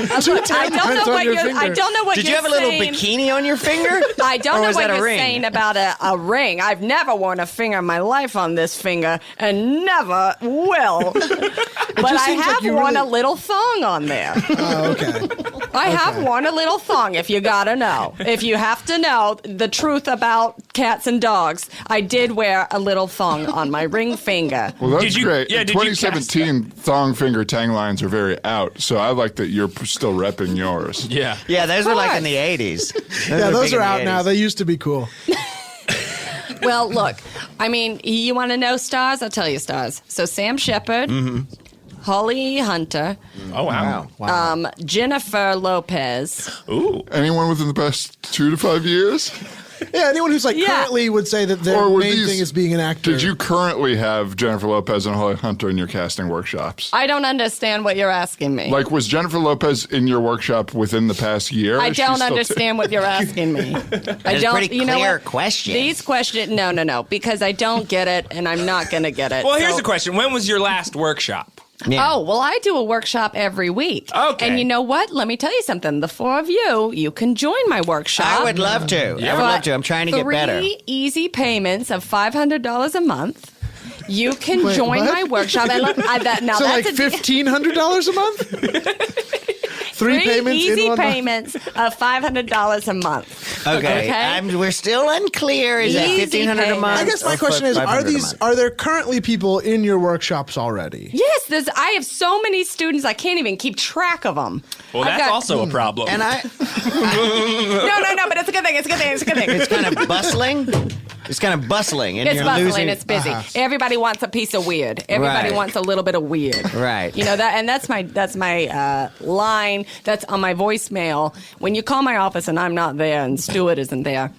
I don't know what Did you're you have a little saying. bikini on your finger? I don't Or know was what that a you're ring? saying about a ring. I've never worn a finger in my life on this finger, and never will. But I seems like have you worn really- a little thong on there. Oh, okay. I have worn a little thong, if you gotta know. If you have to know the truth about cats and dogs, I did wear a little thong on my ring finger. Well, that's Did you- great. yeah, In did you cast 2017, thong finger tang lines are very out, so I like that you're still repping yours. Yeah. Yeah, those were like in course. the 80s. Yeah, those big in are the out 80s. now. They used to be cool. Well, look, I mean, you want to know stars? I'll tell you stars. So Sam Shepard, Holly Hunter, Oh, wow. Jennifer Lopez. Ooh. Anyone within the past 2 to 5 years? Yeah, anyone who's like Yeah. currently would say that their Or were main these- thing is being an actor. Did you currently have Jennifer Lopez and Holly Hunter in your casting workshops? I don't understand what you're asking me. Like, was Jennifer Lopez in your workshop within the past year? I Is she don't still understand what you're asking me. I That's a don't. pretty You know clear what? question. These questions, no, because I don't get it, and I'm not gonna get it. Well, here's So- the question. When was your last workshop? Yeah. Oh, well, I do a workshop every week. Okay. And you know what? Let me tell you something. The four of you can join my workshop. I would love to. I would love to. I'm trying to get better. 3 easy payments of $500 a month. You can Wait, join what? my workshop. And now So like that's a $1,500 a month? Three payments easy in one month? payments of $500 a month. Okay. We're still unclear. Is that Easy $1,500 a month? payments. I guess my or question is: $500 a month? are there currently people in your workshops already? Yes, I have so many students I can't even keep track of them. Well, that's also a problem. And I, No, but it's a good thing. It's a good thing. It's a good thing. it's kind of bustling. It's kind of bustling, and It's you're bustling. losing. It's busy. Everybody wants a piece of weird. Everybody Right. wants a little bit of weird. Right. You know that, and that's my line. That's on my voicemail. When you call my office and I'm not there and Stuart isn't there,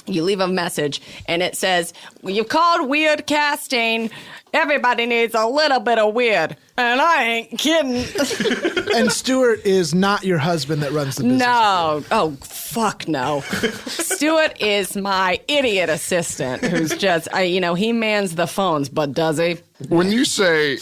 you leave a message and it says, "You called Weird Casting. Everybody needs a little bit of weird." And I ain't kidding. And Stuart is not your husband that runs the business. No. Oh, fuck no. Stuart is my idiot assistant who's just, he mans the phones, but does he? When you say,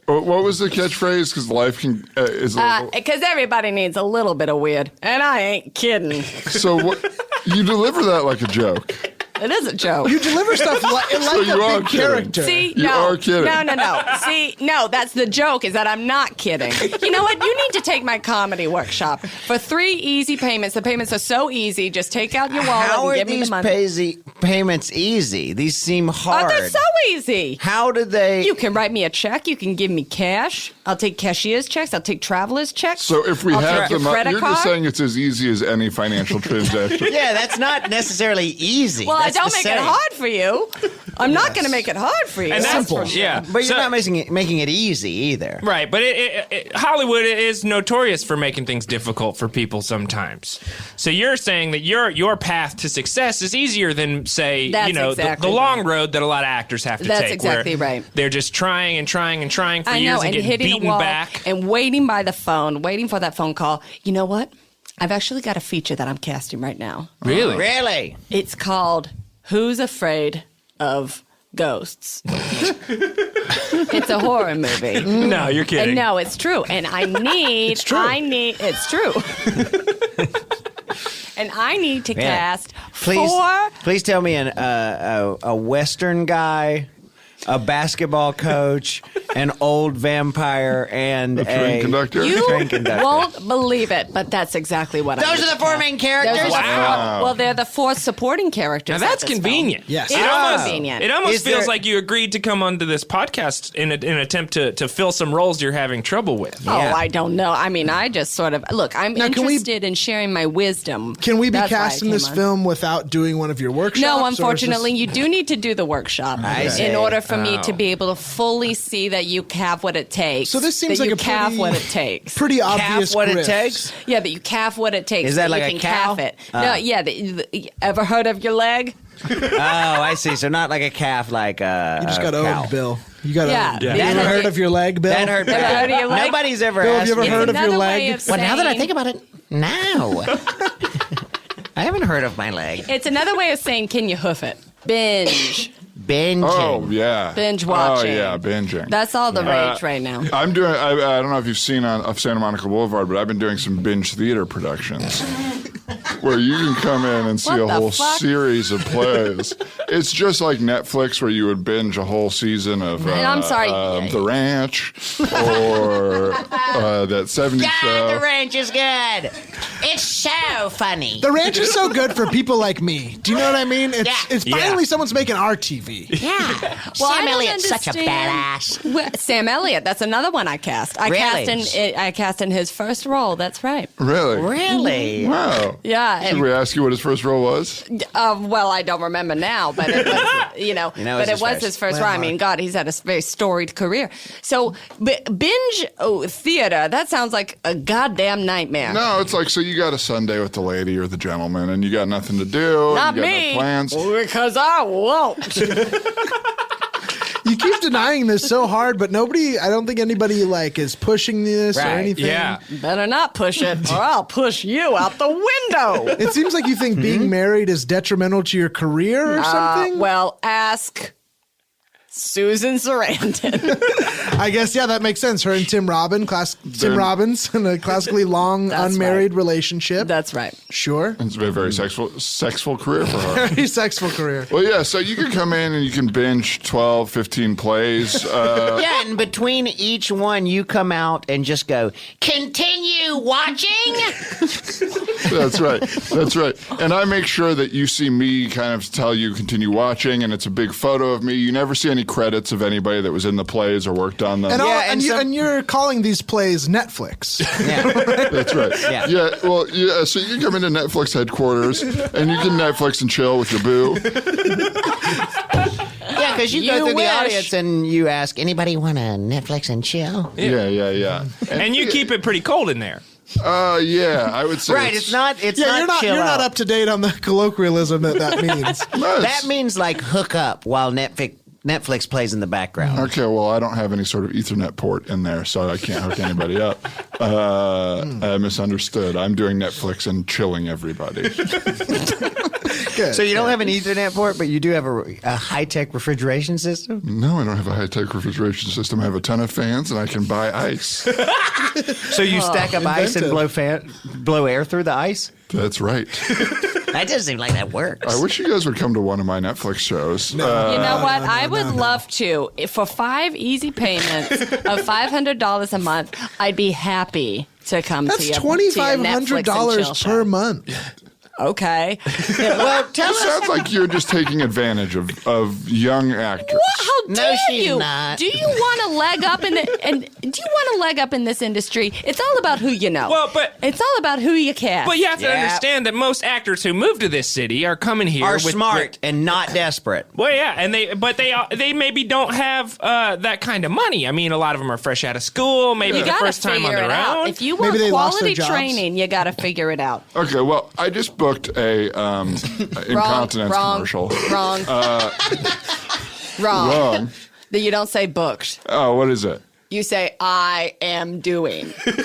what was the catchphrase? Because life can is a little... Because everybody needs a little bit of weird. And I ain't kidding. So what, you deliver that like a joke. It is a joke. You deliver stuff like you a are big kidding. character. See, You no, are kidding. No. See, no, that's the joke, is that I'm not kidding. You know what? You need to take my comedy workshop for 3 easy payments. The payments are so easy. Just take out your wallet How and are give me the these money. payments easy? These seem Oh, hard. they're so easy. How do they? You can write me a check. You can give me cash. I'll take cashier's checks. I'll take traveler's checks. So if we I'll have take your them up, credit you're card. just saying it's as easy as any financial transaction. Yeah, that's not necessarily easy. Well, That's I don't the make saying. it hard for you. I'm not going to make it hard for you. and that's Simple. Yeah. But you're So- not making it easy either. Right, but Hollywood is notorious for making things difficult for people sometimes. So you're saying that your path to success is easier than, say, That's the exactly long right. road that a lot of actors have to That's take. exactly where right. They're just trying and trying and trying for I years know, and and getting hitting beaten a wall back. and waiting by the phone, waiting for that phone call. You know what? I've actually got a feature that I'm casting right now. Really? Really? It's called "Who's Afraid of Ghosts." It's a horror movie. No, you're kidding. And no, it's true. And I need, It's true. It's true. And I need to Yeah. cast Please, 4. please tell me a Western guy, a basketball coach, an old vampire, and A train conductor? You train conductor. won't believe it, but that's exactly what I Those are the four main characters. Well, they're the four supporting characters. Now that's of this convenient. film. Yes. It is convenient. It almost Is feels there- like you agreed to come onto this podcast in an attempt to fill some roles you're having trouble with. Oh, Yeah. I don't know. I mean, I just sort of look. I'm Now, can we- interested in sharing my wisdom. Can we be That's why I casting came this on. film without doing one of your workshops? No, or is unfortunately, this- you do need to do the workshop see. in order for me Oh. to be able to fully see that you have what it takes. So this seems that like you a have pretty- what it takes. pretty obvious. Calf what it grift. takes. Yeah, that you calf what it takes. Is that like you a can cow? calf it? No, yeah. Ever heard of your leg? Oh, I see. So not like a calf, like a. You just got cow. owned, Bill. You got Yeah. owned. Yeah. You ever That- heard of your leg, Bill? That hurt Ever bad. heard of your leg? Nobody's ever Bill, have asked you ever me. heard of your Another way leg? of Well, now that I saying- think about it, no. I haven't heard of my leg. It's another way of saying, can you hoof it? Binge. Binging. Oh, yeah. Binge watching. Oh, yeah, binging. That's all the rage right now. I'm doing. I don't know if you've seen on Santa Monica Boulevard, but I've been doing some binge theater productions where you can come in and see What a the whole fuck? series of plays. It's just like Netflix, where you would binge a whole season of And I'm sorry. The Ranch or that '70s God, show. the ranch is good. It's so funny. The ranch is so good for people like me. Do you know what I mean? It's Yeah. it's finally some's making our TV. Yeah. Well, I Sam don't Elliott's such a understand- badass. Well, Sam Elliott. That's another one I cast. I cast in his first role. That's right. Really? Really? Wow. Yeah. Should we ask you what his first role was? Well, I don't remember now, but it was, but it was his first role. I mean, God, he's had a very storied career. So binge theater. That sounds like a goddamn nightmare. No, it's like, so you got a Sunday with the lady or the gentleman, and you got nothing to do. Not you got me. No plans. Because I won't. You keep denying this so hard, but I don't think anybody is pushing this or Right. anything. Yeah. Better not push it, or I'll push you out the window. It seems like you think being married is detrimental to your career or something. Well, ask Susan Sarandon. I guess, yeah, that makes sense. Her and Tim Robbins in a classically long That's unmarried relationship. That's right. Sure. It's been a very sexful career for her. Very sexful career. Well, yeah, so you can come in and you can binge 12, 15 plays. Yeah, and between each one, you come out and just go, continue watching? That's right. That's right. And I make sure that you see me kind of tell you continue watching, and it's a big photo of me. You never see any credits of anybody that was in the plays or worked on them. And, and you're calling these plays Netflix. Yeah. That's right. Yeah. Well, yeah. So you can come into Netflix headquarters and you can Netflix and chill with your boo. Yeah, because you go You through wish. the audience and you ask, anybody want to Netflix and chill? Yeah. And you keep it pretty cold in there. Yeah, I would say. Right, it's not You're not chill out. up to date on the colloquialism that means. That means like hook up while Netflix plays in the background. Okay, well, I don't have any sort of Ethernet port in there, so I can't hook anybody up. I misunderstood. I'm doing Netflix and chilling everybody. Good. So you don't have an Ethernet port, but you do have a high-tech refrigeration system? No, I don't have a high-tech refrigeration system. I have a ton of fans, and I can buy ice. So you stack up ice and blow air through the ice? That's right. That doesn't seem like that works. I wish you guys would come to one of my Netflix shows. You know what? I would love to. For 5 easy payments of $500 a month, I'd be happy to come That's to you. $2,500 per month. Okay. Well, tell It us. sounds like you're just taking advantage of young actors. How No, dare she's you? not. Do you want a leg up in this industry? It's all about who you know. Well, but- it's all about who you cast. But you have to Yeah. understand that most actors who move to this city are coming here Are with smart and not desperate. Well, yeah, and they maybe don't have that kind of money. I mean, a lot of them are fresh out of school, maybe you the gotta first time on figure their it out. own. If you Maybe want they lost quality their jobs. training, you got to figure it out. Okay, well, I just booked a incontinence commercial. Wrong. Wrong. That you don't say booked. Oh, what is it? You say I am doing. That's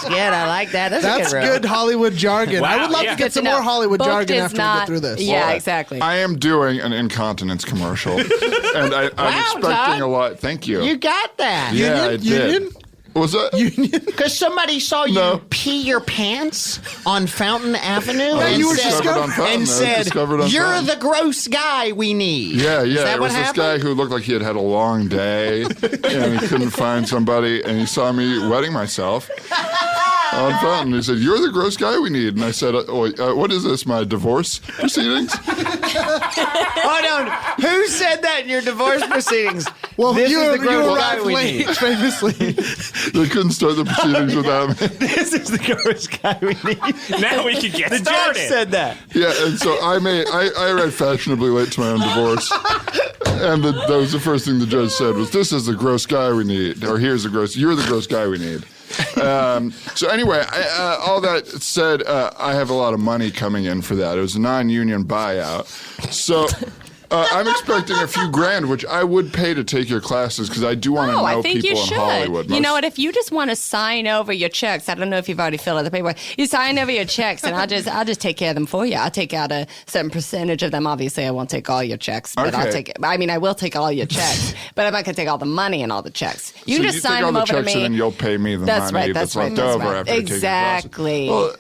good. I like that. That's a good Hollywood jargon. I Wow, would love yeah. to get Good to some know. more Hollywood Booked jargon is after not, we get through this. Yeah, Well, exactly. I am doing an incontinence commercial, and I'm expecting Todd. a lot. Thank you. You got that. Yeah, I did. Union? Was that? Because somebody saw you pee your pants on Fountain Avenue and you were said, discovered on Fountain. "You're Fountain. the gross guy we need." Yeah. Is that It what was this happened? guy who looked like he had had a long day and he couldn't find somebody, and he saw me wetting myself on Fountain. He said, "You're the gross guy we need." And I said, "What is this? My divorce proceedings?" Hold on. Who said that in your divorce proceedings? Well, this you is the gross guy arrived we late, need. famously. They couldn't start the proceedings without me. This is the gross guy we need. Now we can get The started. judge said that. Yeah, and so I arrived fashionably late to my own divorce, and that was the first thing the judge said was, "This is the gross guy we need," or "You're the gross guy we need." So anyway, all that said, I have a lot of money coming in for that. It was a non-union buyout, so. I'm expecting a few grand, which I would pay to take your classes because I do want to know I think people you in should. Hollywood. You know what? If you just want to sign over your checks, I don't know if you've already filled out the paperwork. You sign over your checks, and I'll just take care of them for you. I'll take out a certain percentage of them. Obviously, I won't take all your checks, but I'll Okay. take. I mean, I will take all your checks, but I'm not going to take all the money and all the checks. You So can just sign take all them the over to checks me. and then you'll pay me the That's money right. that's That's right. left That's over right. after I take your classes. Exactly. Well,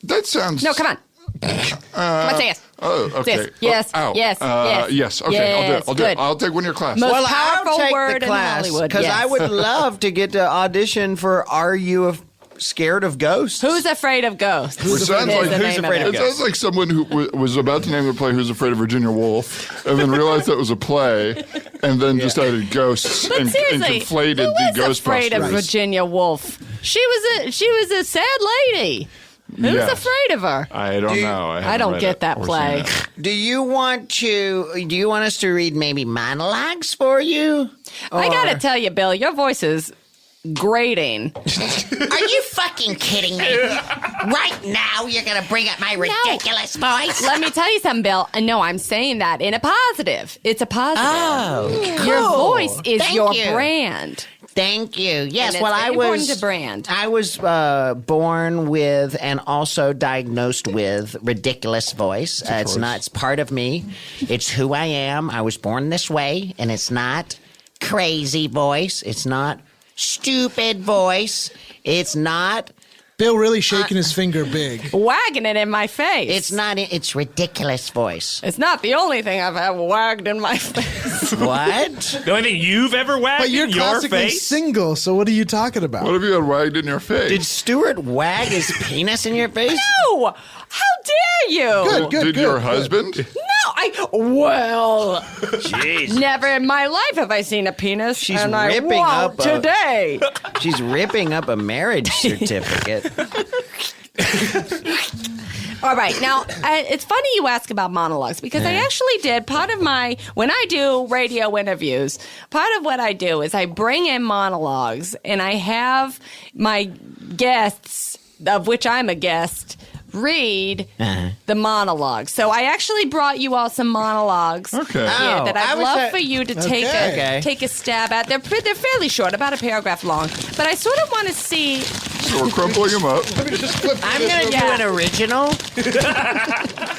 that sounds. No, come on. Come on, say yes. Oh, okay. Yes, Ow. yes, yes. Yes. Okay, Yes, I'll do it. good. I'll take one of your classes. Most Well, powerful I'll take word the in class Hollywood. because Yes. I would love to get to audition for Are You Scared of Ghosts? Who's afraid of ghosts? It sounds Is like the name of it. it sounds like someone who was about to name the play "Who's Afraid of Virginia Woolf" and then realized that was a play, and then just added ghosts But and seriously, conflated who the was afraid of Ghostbusters. Virginia Woolf? She was a sad lady. Who's Yes. afraid of her? I don't know. I don't get that play. Do you want us to read maybe monologues for you? I gotta tell you, Bill, your voice is grating. Are you fucking kidding me? Right now, you're gonna bring up my ridiculous voice? Let me tell you something, Bill. No, I'm saying that in a positive. It's a positive. Oh, Your cool. voice is Thank your you. brand. Thank you. Yes, And well, it's I very important was to brand. I was born with and also diagnosed with ridiculous voice. It's not. It's part of me. It's who I am. I was born this way, and it's not crazy voice. It's not stupid voice. It's not. Bill really shaking his finger big. Wagging it in my face. It's not. It's ridiculous voice. It's not the only thing I've ever wagged in my face. What? The only thing you've ever wagged But you're in your classically face? single, so what are you talking about? What have you had wagged in your face? Did Stuart wag his penis in your face? No! How dare you? Good, Did your husband? Well, never in my life have I seen a penis. She's and I ripping won't up a- today. She's ripping up a marriage certificate. All right, now it's funny you ask about monologues because I actually did part of when I do radio interviews, part of what I do is I bring in monologues and I have my guests, of which I'm a guest, read the monologues. So I actually brought you all some monologues Okay. here Oh, that I I'd was love at- for you to Okay. take a stab at. They're fairly short, about a paragraph long, but I sort of want to see. So we're crumpling him up. I'm going to do an original.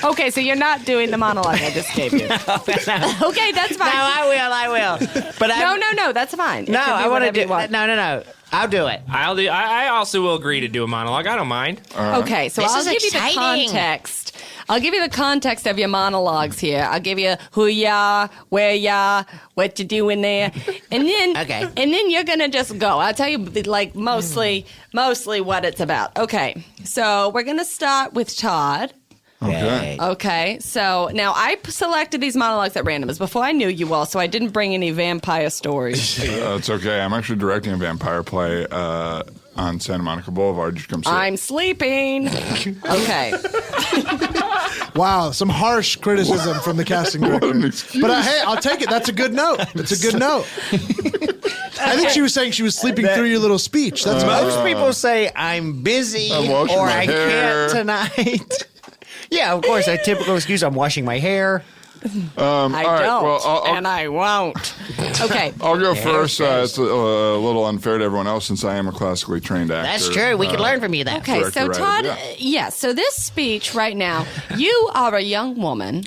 Okay, so you're not doing the monologue I just gave you. Okay, that's fine. No, I will. But No, that's fine. It No, can be I want to whatever do. you want. No. I'll do it. I also will agree to do a monologue. I don't mind. Okay, so This I'll is give you the exciting. context. I'll give you the context of your monologues here. I'll give you who you are, where you are, what you doing there, and then and then you're gonna just go. I'll tell you like mostly what it's about. Okay, so we're gonna start with Todd. Okay. Okay, so now I selected these monologues at random. It was before I knew you all, so I didn't bring any vampire stories. It's okay. I'm actually directing a vampire play on Santa Monica Boulevard. You should come see it. I'm sleeping. Okay. Wow, some harsh criticism from the casting director. an excuse. But hey, I'll take it. That's a good note. That's a good note. I think she was saying she was sleeping through your little speech. That's Most people say I'm busy I'm washing or my I hair. can't tonight. Yeah, of course. A typical excuse. I'm washing my hair. I all right, don't, well, I'll- and I won't. Okay. I'll go first. It's a little unfair to everyone else since I am a classically trained actor. That's true. We can learn from you then. Okay, so Director, Todd, right, yes, so this speech right now, you are a young woman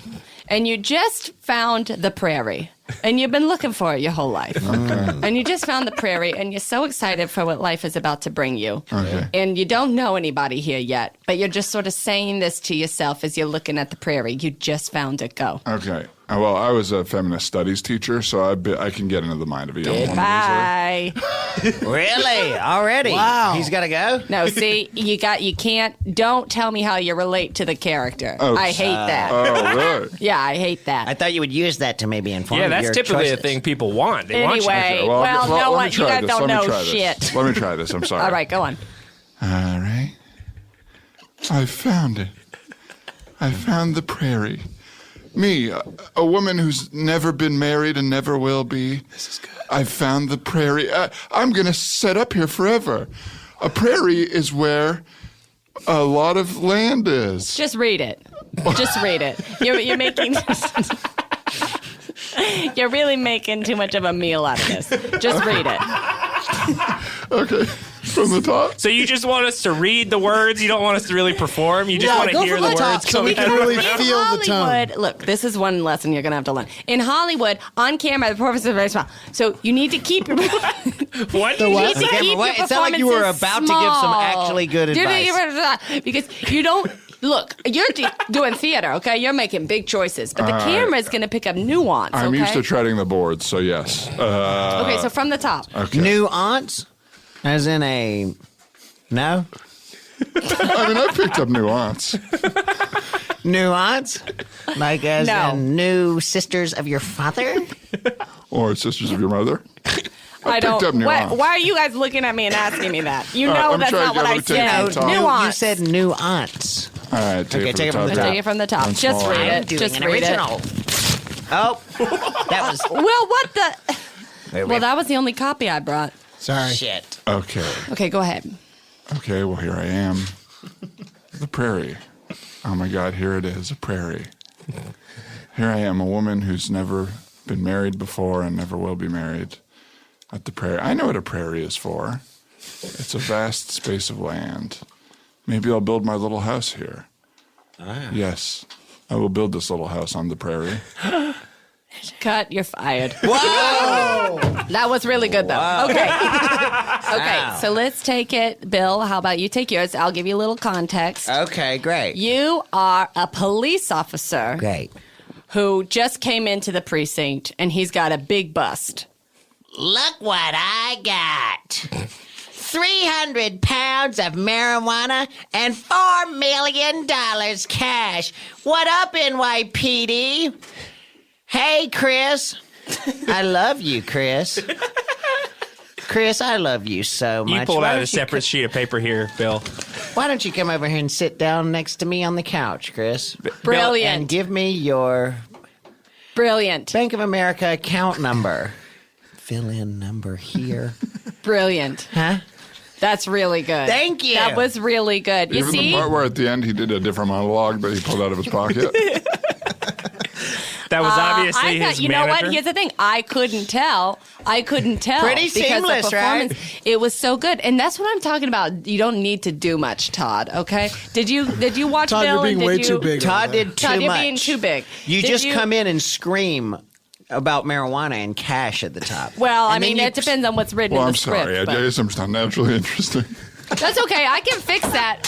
and you just found the prairie. And you've been looking for it your whole life. And you just found the prairie, and you're so excited for what life is about to bring you. Okay. And you don't know anybody here yet, but you're just sort of saying this to yourself as you're looking at the prairie. You just found it. Go. Okay. Well, I was a feminist studies teacher, so I can get into the mind of a young woman. Bye. Really? Already? Wow. He's got to go? No, see, you can't, don't tell me how you relate to the character. Oh, I hate that. Oh, really? Yeah, I hate that. I thought you would use that to maybe inform Yeah, your that's typically choices. a thing people want. They want you to- Anyway, Well, well, let no me one, you try guys this. don't Let me know try this. shit. Let me try this. I'm sorry. All right, go on. All right. I found it. I found the prairie. Me, a woman who's never been married and never will be. This is good. I found the prairie. I'm going to set up here forever. A prairie is where a lot of land is. Just read it. Just read it. You're making... You're really making too much of a meal out of this. Just read it. Okay. From the top? So you just want us to read the words? You don't want us to really perform? You just Yeah, want to go hear from the the top words so we coming can out? really In feel the tone. Hollywood, look, this is one lesson you're going to have to learn. In Hollywood, on camera, the performance is very small. So you need to keep your... What? You need to Okay, keep but your it sounded like you were performances about to give some small. actually good advice. Because you don't... Look, you're doing theater, okay? You're making big choices. But the camera is going to pick up nuance, okay? I'm used to treading the boards, so yes. Okay, so from the top. Okay. Nuance? As in a... No? I mean, I picked up nuance. Nuance? Like as No. in new sisters of your father? Or sisters of your mother. I picked don't... up nuance. Why are you guys looking at me and asking me that? You All right, know I'm that's trying not to what get I over to the said. top. Nuance. You said nuance. All right, take Okay, it take it from from the the top. Take it from the top. One Just small. read I'm it. doing Just an read original. Oh, that was... it. Well, what the... Well, that was the only copy I brought. Sorry. Shit. Okay. Okay, go ahead. Okay, well, here I am. The prairie. Oh my God, here it is, a prairie. Here I am, a woman who's never been married before and never will be married at the prairie. I know what a prairie is for. It's a vast space of land. Maybe I'll build my little house here. Yes, I will build this little house on the prairie. Cut, you're fired. Whoa! That was really good, though. Okay. Okay, so let's take it. Bill, how about you take yours? I'll give you a little context. Okay, great. You are a police officer Great. who just came into the precinct, and he's got a big bust. Look what I got. 300 pounds of marijuana and $4 million cash. What up, NYPD? Hey, Chris. I love you, Chris. Chris, I love you so much. You pulled Why out don't a separate sheet of paper here, Bill. Why don't you come over here and sit down next to me on the couch, Chris? Brilliant. And give me your Brilliant. Bank of America account number. Fill in number here. Brilliant. Huh? That's really good. Thank you. That was really good. You Even see? the part where at the end he did a different monologue that he pulled out of his pocket. That was obviously I thought, his you know manager. what? Here's the thing. I couldn't tell. Pretty because seamless, the performance, right? It was so good, and that's what I'm talking about. You don't need to do much, Todd. Okay? Did you watch Todd, Bill? you're being and way did too you, big. Todd over there. did too Todd, much. you're being too big. You Did just come in and scream about marijuana and cash at the top. Well, I And then mean, you- it depends on what's written Well, in I'm the script. sorry. I but- guess I'm just not naturally interesting. That's okay. I can fix that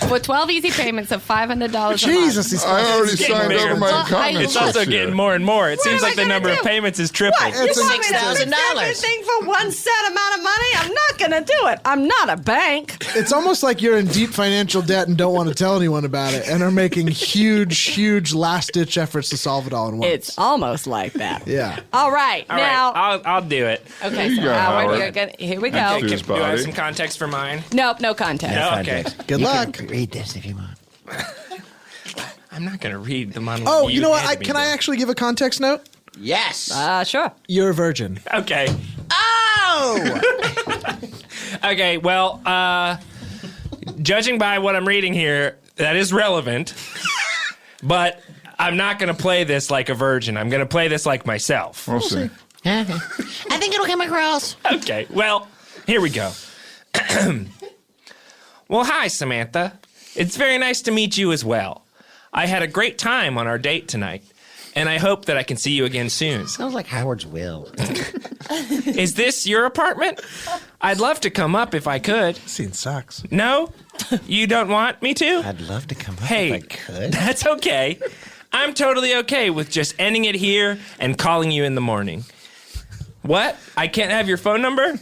for 12 easy payments of $500 Jesus, these I already getting signed bigger. over my Well, incontinence. It's also this year. getting more and more. It seems am I like the gonna number of do? payments is tripled. It's want me to $6,000. everything for one set amount of money? I'm not going to do it. I'm not a bank. It's almost like you're in deep financial debt and don't want to tell anyone about it, and are making huge last-ditch efforts to solve it all in once. It's almost like that. Yeah. All right. All now, right, I'll do it. okay, you so go, Howard, Howard. you're gonna, here we go. Thank you. Do his I have body. some context for mine? Nope, no context. No, okay. Good You luck. can read this if you want. I'm not going to read the monologue. Oh, you know what? handed me, Can I Bill. actually give a context note? Yes. Sure. You're a virgin. Okay. Oh! Okay, well, judging by what I'm reading here, that is relevant. But I'm not going to play this like a virgin. I'm going to play this like myself. We'll see. I think it'll come across. Okay, well, here we go. Well, hi, Samantha. It's very nice to meet you as well. I had a great time on our date tonight, and I hope that I can see you again soon. Sounds like Howard's will. Is this your apartment? I'd love to come up if I could. Scene sucks. No? You don't want me to? I'd love to come up Hey, if I could. that's okay. I'm totally okay with just ending it here and calling you in the morning. What? I can't have your phone number?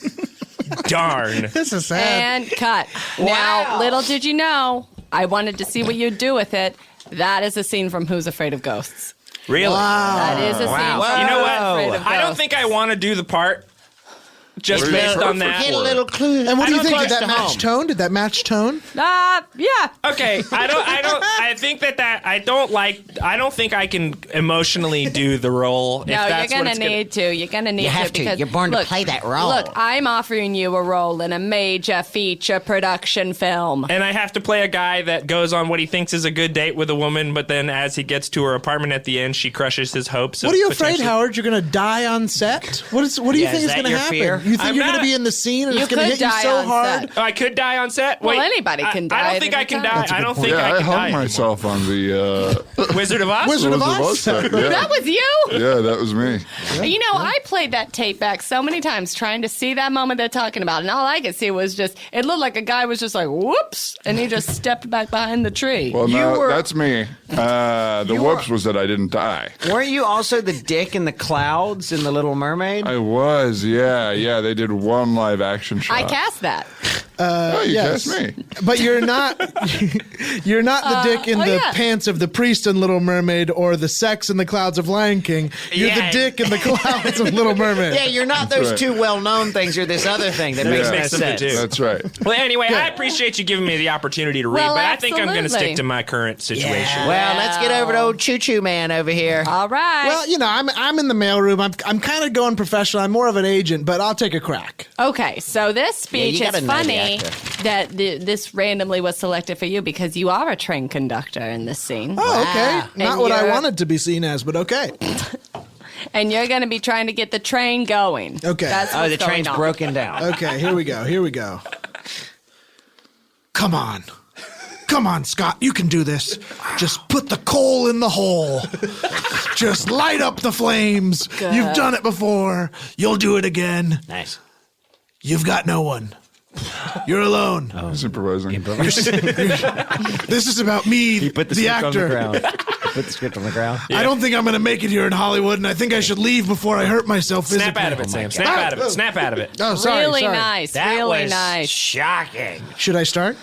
Darn. This is sad. And cut. Now, little did you know, I wanted to see what you'd do with it. That is a scene from Who's Afraid of Ghosts. Really? That is a scene from You know Who's what? Afraid of Ghosts. I don't think I want to do the part just based on that. Get a little clue. And what do you I don't think? Did close that to match home. tone? Did that match tone? Yeah. Okay, I don't think I can emotionally do the role. If No, that's you're what gonna it's need to. You're gonna need You have to. because, You're born to look, play that role. Look, I'm offering you a role in a major feature production film. And I have to play a guy that goes on what he thinks is a good date with a woman, but then as he gets to her apartment at the end, she crushes his hopes. What are you afraid, Howard? You're going to die on set? What do you Yeah, think is is that going to your happen? fear? You think I'm you're going not- to be in the scene and You it's going to could hit you die so on hard? set. Oh, I could die on set? Well, Wait, anybody can die I don't at think any I can time. die. I don't think Yeah, I I can hung die. myself on the Wizard of Oz? Wizard of Oz? set. Yeah. That was you? Yeah, that was me. You know, I played that tape back so many times trying to see that moment they're talking about, and all I could see was just, it looked like a guy was just like, whoops, and he just stepped back behind the tree. Well, You no, were- that's me. The whoops was that I didn't die. Weren't you also the dick in the clouds in The Little Mermaid? I was, yeah. They did one live action shot. I cast that. Oh, you Yes. cast me. But you're not you're not the dick in oh, the yeah. pants of the priest in Little Mermaid or the sex in the clouds of Lion King. You're Yeah. the dick in the clouds of Little Mermaid. Yeah, you're not those right. two well-known things. You're this other thing that makes Yeah. no Mix them the sense. two. That's right. Well, anyway, I appreciate you giving me the opportunity to read, Well, but I think I'm going to absolutely. stick to my current situation. Well, let's get over to old Choo Choo Man over here. All right. Well, you know, I'm in the mailroom. I'm kind of going professional. I'm more of an agent, but I'll take a crack. Okay, so this speech you is gotta know the funny actor. that this randomly was selected for you because you are a train conductor in this scene. Oh, okay. Not And what I you're- wanted to be seen as, but okay. And you're going to be trying to get the train going. Okay. That's Oh, what's the going train's on. broken down. Okay, here we go. Come on. Come on, Scott. You can do this. Just put the coal in the hole. Just light up the flames. Good. You've done it before. You'll do it again. Nice. You've got no one. You're alone. I was improvising. This is about me, the actor. Put the script on the ground. I don't think I'm going to make it here in Hollywood, and I think I should leave before I hurt myself physically. Snap out of it, Sam. Snap out of it. Snap out of it. Oh, sorry. Really sorry. nice. That really was nice. shocking. Should I start?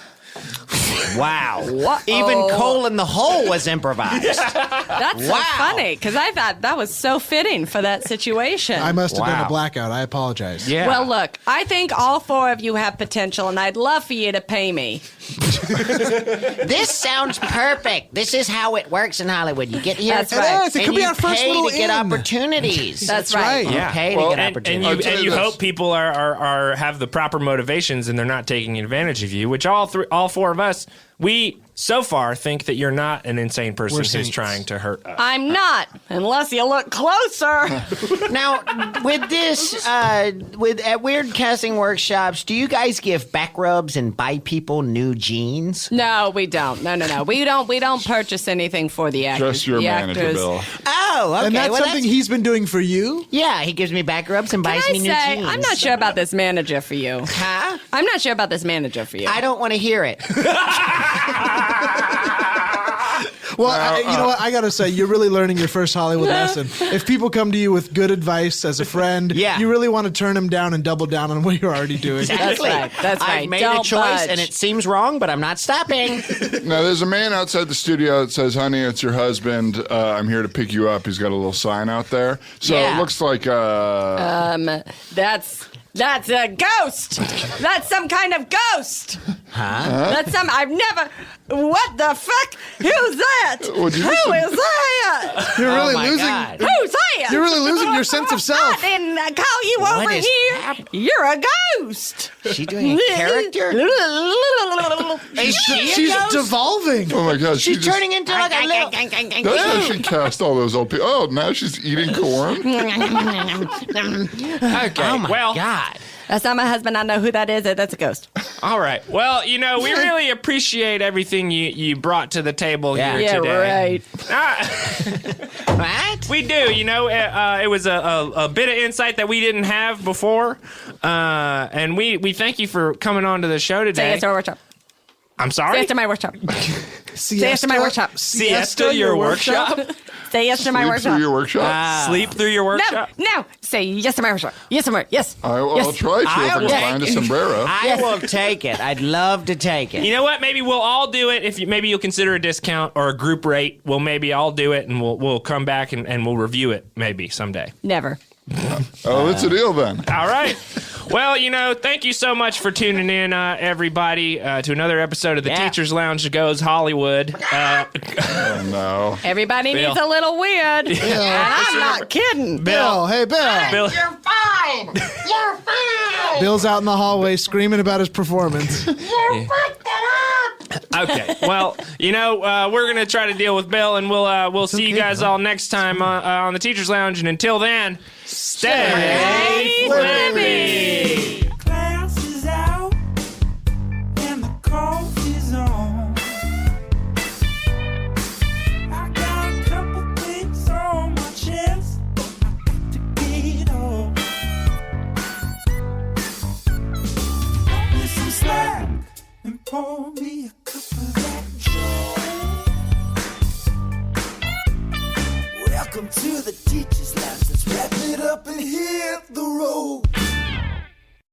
Wow. Whoa. Even coal in the hole was improvised. That's so Wow. funny because I thought that was so fitting for that situation. I must have done Wow. a blackout. I apologize. Yeah. Well, look, I think all four of you have potential, and I'd love for you to pay me. This sounds perfect. This is how it works in Hollywood. You get here. That's right. It could be you our first pay little to get in. opportunities. That's right. right. You Yeah. pay Well, to get And opportunities. I'll tell you you hope this. people are have the proper motivations and they're not taking advantage of you, which all four of us, we so far think that you're not an insane person We're who's saints. trying to hurt us. I'm not, unless you look closer. Now, with this, at Weird Casting Workshops, do you guys give back rubs and buy people new jeans? No, we don't. No. We don't purchase anything for the actors. Just your the manager actors. bill. Oh, okay. And that's well, something he's been doing for you? Yeah, he gives me back rubs and Can buys I me new say, jeans. I'm not sure about this manager for you. Huh? I'm not sure about this manager for you. I don't want to hear it. Well, you know what? I got to say, you're really learning your first Hollywood lesson. If people come to you with good advice as a friend, Yeah. you really want to turn them down and double down on what you're already doing. Exactly. right. That's right. I've made Don't a choice, budge. and it seems wrong, but I'm not stopping. Now, there's a man outside the studio that says, "Honey, it's your husband. I'm here to pick you up." He's got a little sign out there. So Yeah. it looks like That's a ghost. That's some kind of ghost. Huh? That's some. I've never. What the fuck? Who's that? Would you Who listen? is that? You're really Oh my losing. God. Who's that? You're really losing your sense of I self. didn't call you What over is here. happening? You're a ghost. She doing a character? Is she a She's ghost? devolving. oh my gosh, She's turning into like a little... That's how she cast all those old people. Oh, now she's eating corn. Okay, Oh my well, God. That's not my husband. I know who that is. That's a ghost. All right. Well, we really appreciate everything you brought to the table here Yeah, today. right. What? We do. It was a bit of insight that we didn't have before. And we thank you for coming on to the show Say today. yes to our workshop. I'm Say sorry? yes to my workshop. Siesta, yes to my workshop. Siesta, your workshop? Say yes to my Sleep workshop. through your workshop. Sleep through your workshop? No. Say yes to my workshop. Yes, yes. I'll Yes. try to if I can find a sombrero. I will take it. I'd love to take it. You know what? Maybe we'll all do it. Maybe you'll consider a discount or a group rate. Well, maybe I'll do it, and we'll come back and we'll review it maybe someday. Never. Oh, it's a deal then. All right. Well, thank you so much for tuning in, everybody, to another episode of the Teachers Lounge Goes Hollywood. Oh, no. Everybody Bill. needs a little weird. And I'm not kidding. Bill, hey, Bill. Bill, You're fine. You're fine. Bill's out in the hallway screaming about his performance. You fucked it up. okay. Well, we're gonna try to deal with Bill, and we'll see you guys all next time on the Teachers Lounge. And until then, stay flippy. Class is out and the coffee's on. I got a couple things on my chest I got to get off. Cut me some slack and pour me a cup of that joy. Welcome to the Teacher's Lounge. Let's wrap it up and hit the road.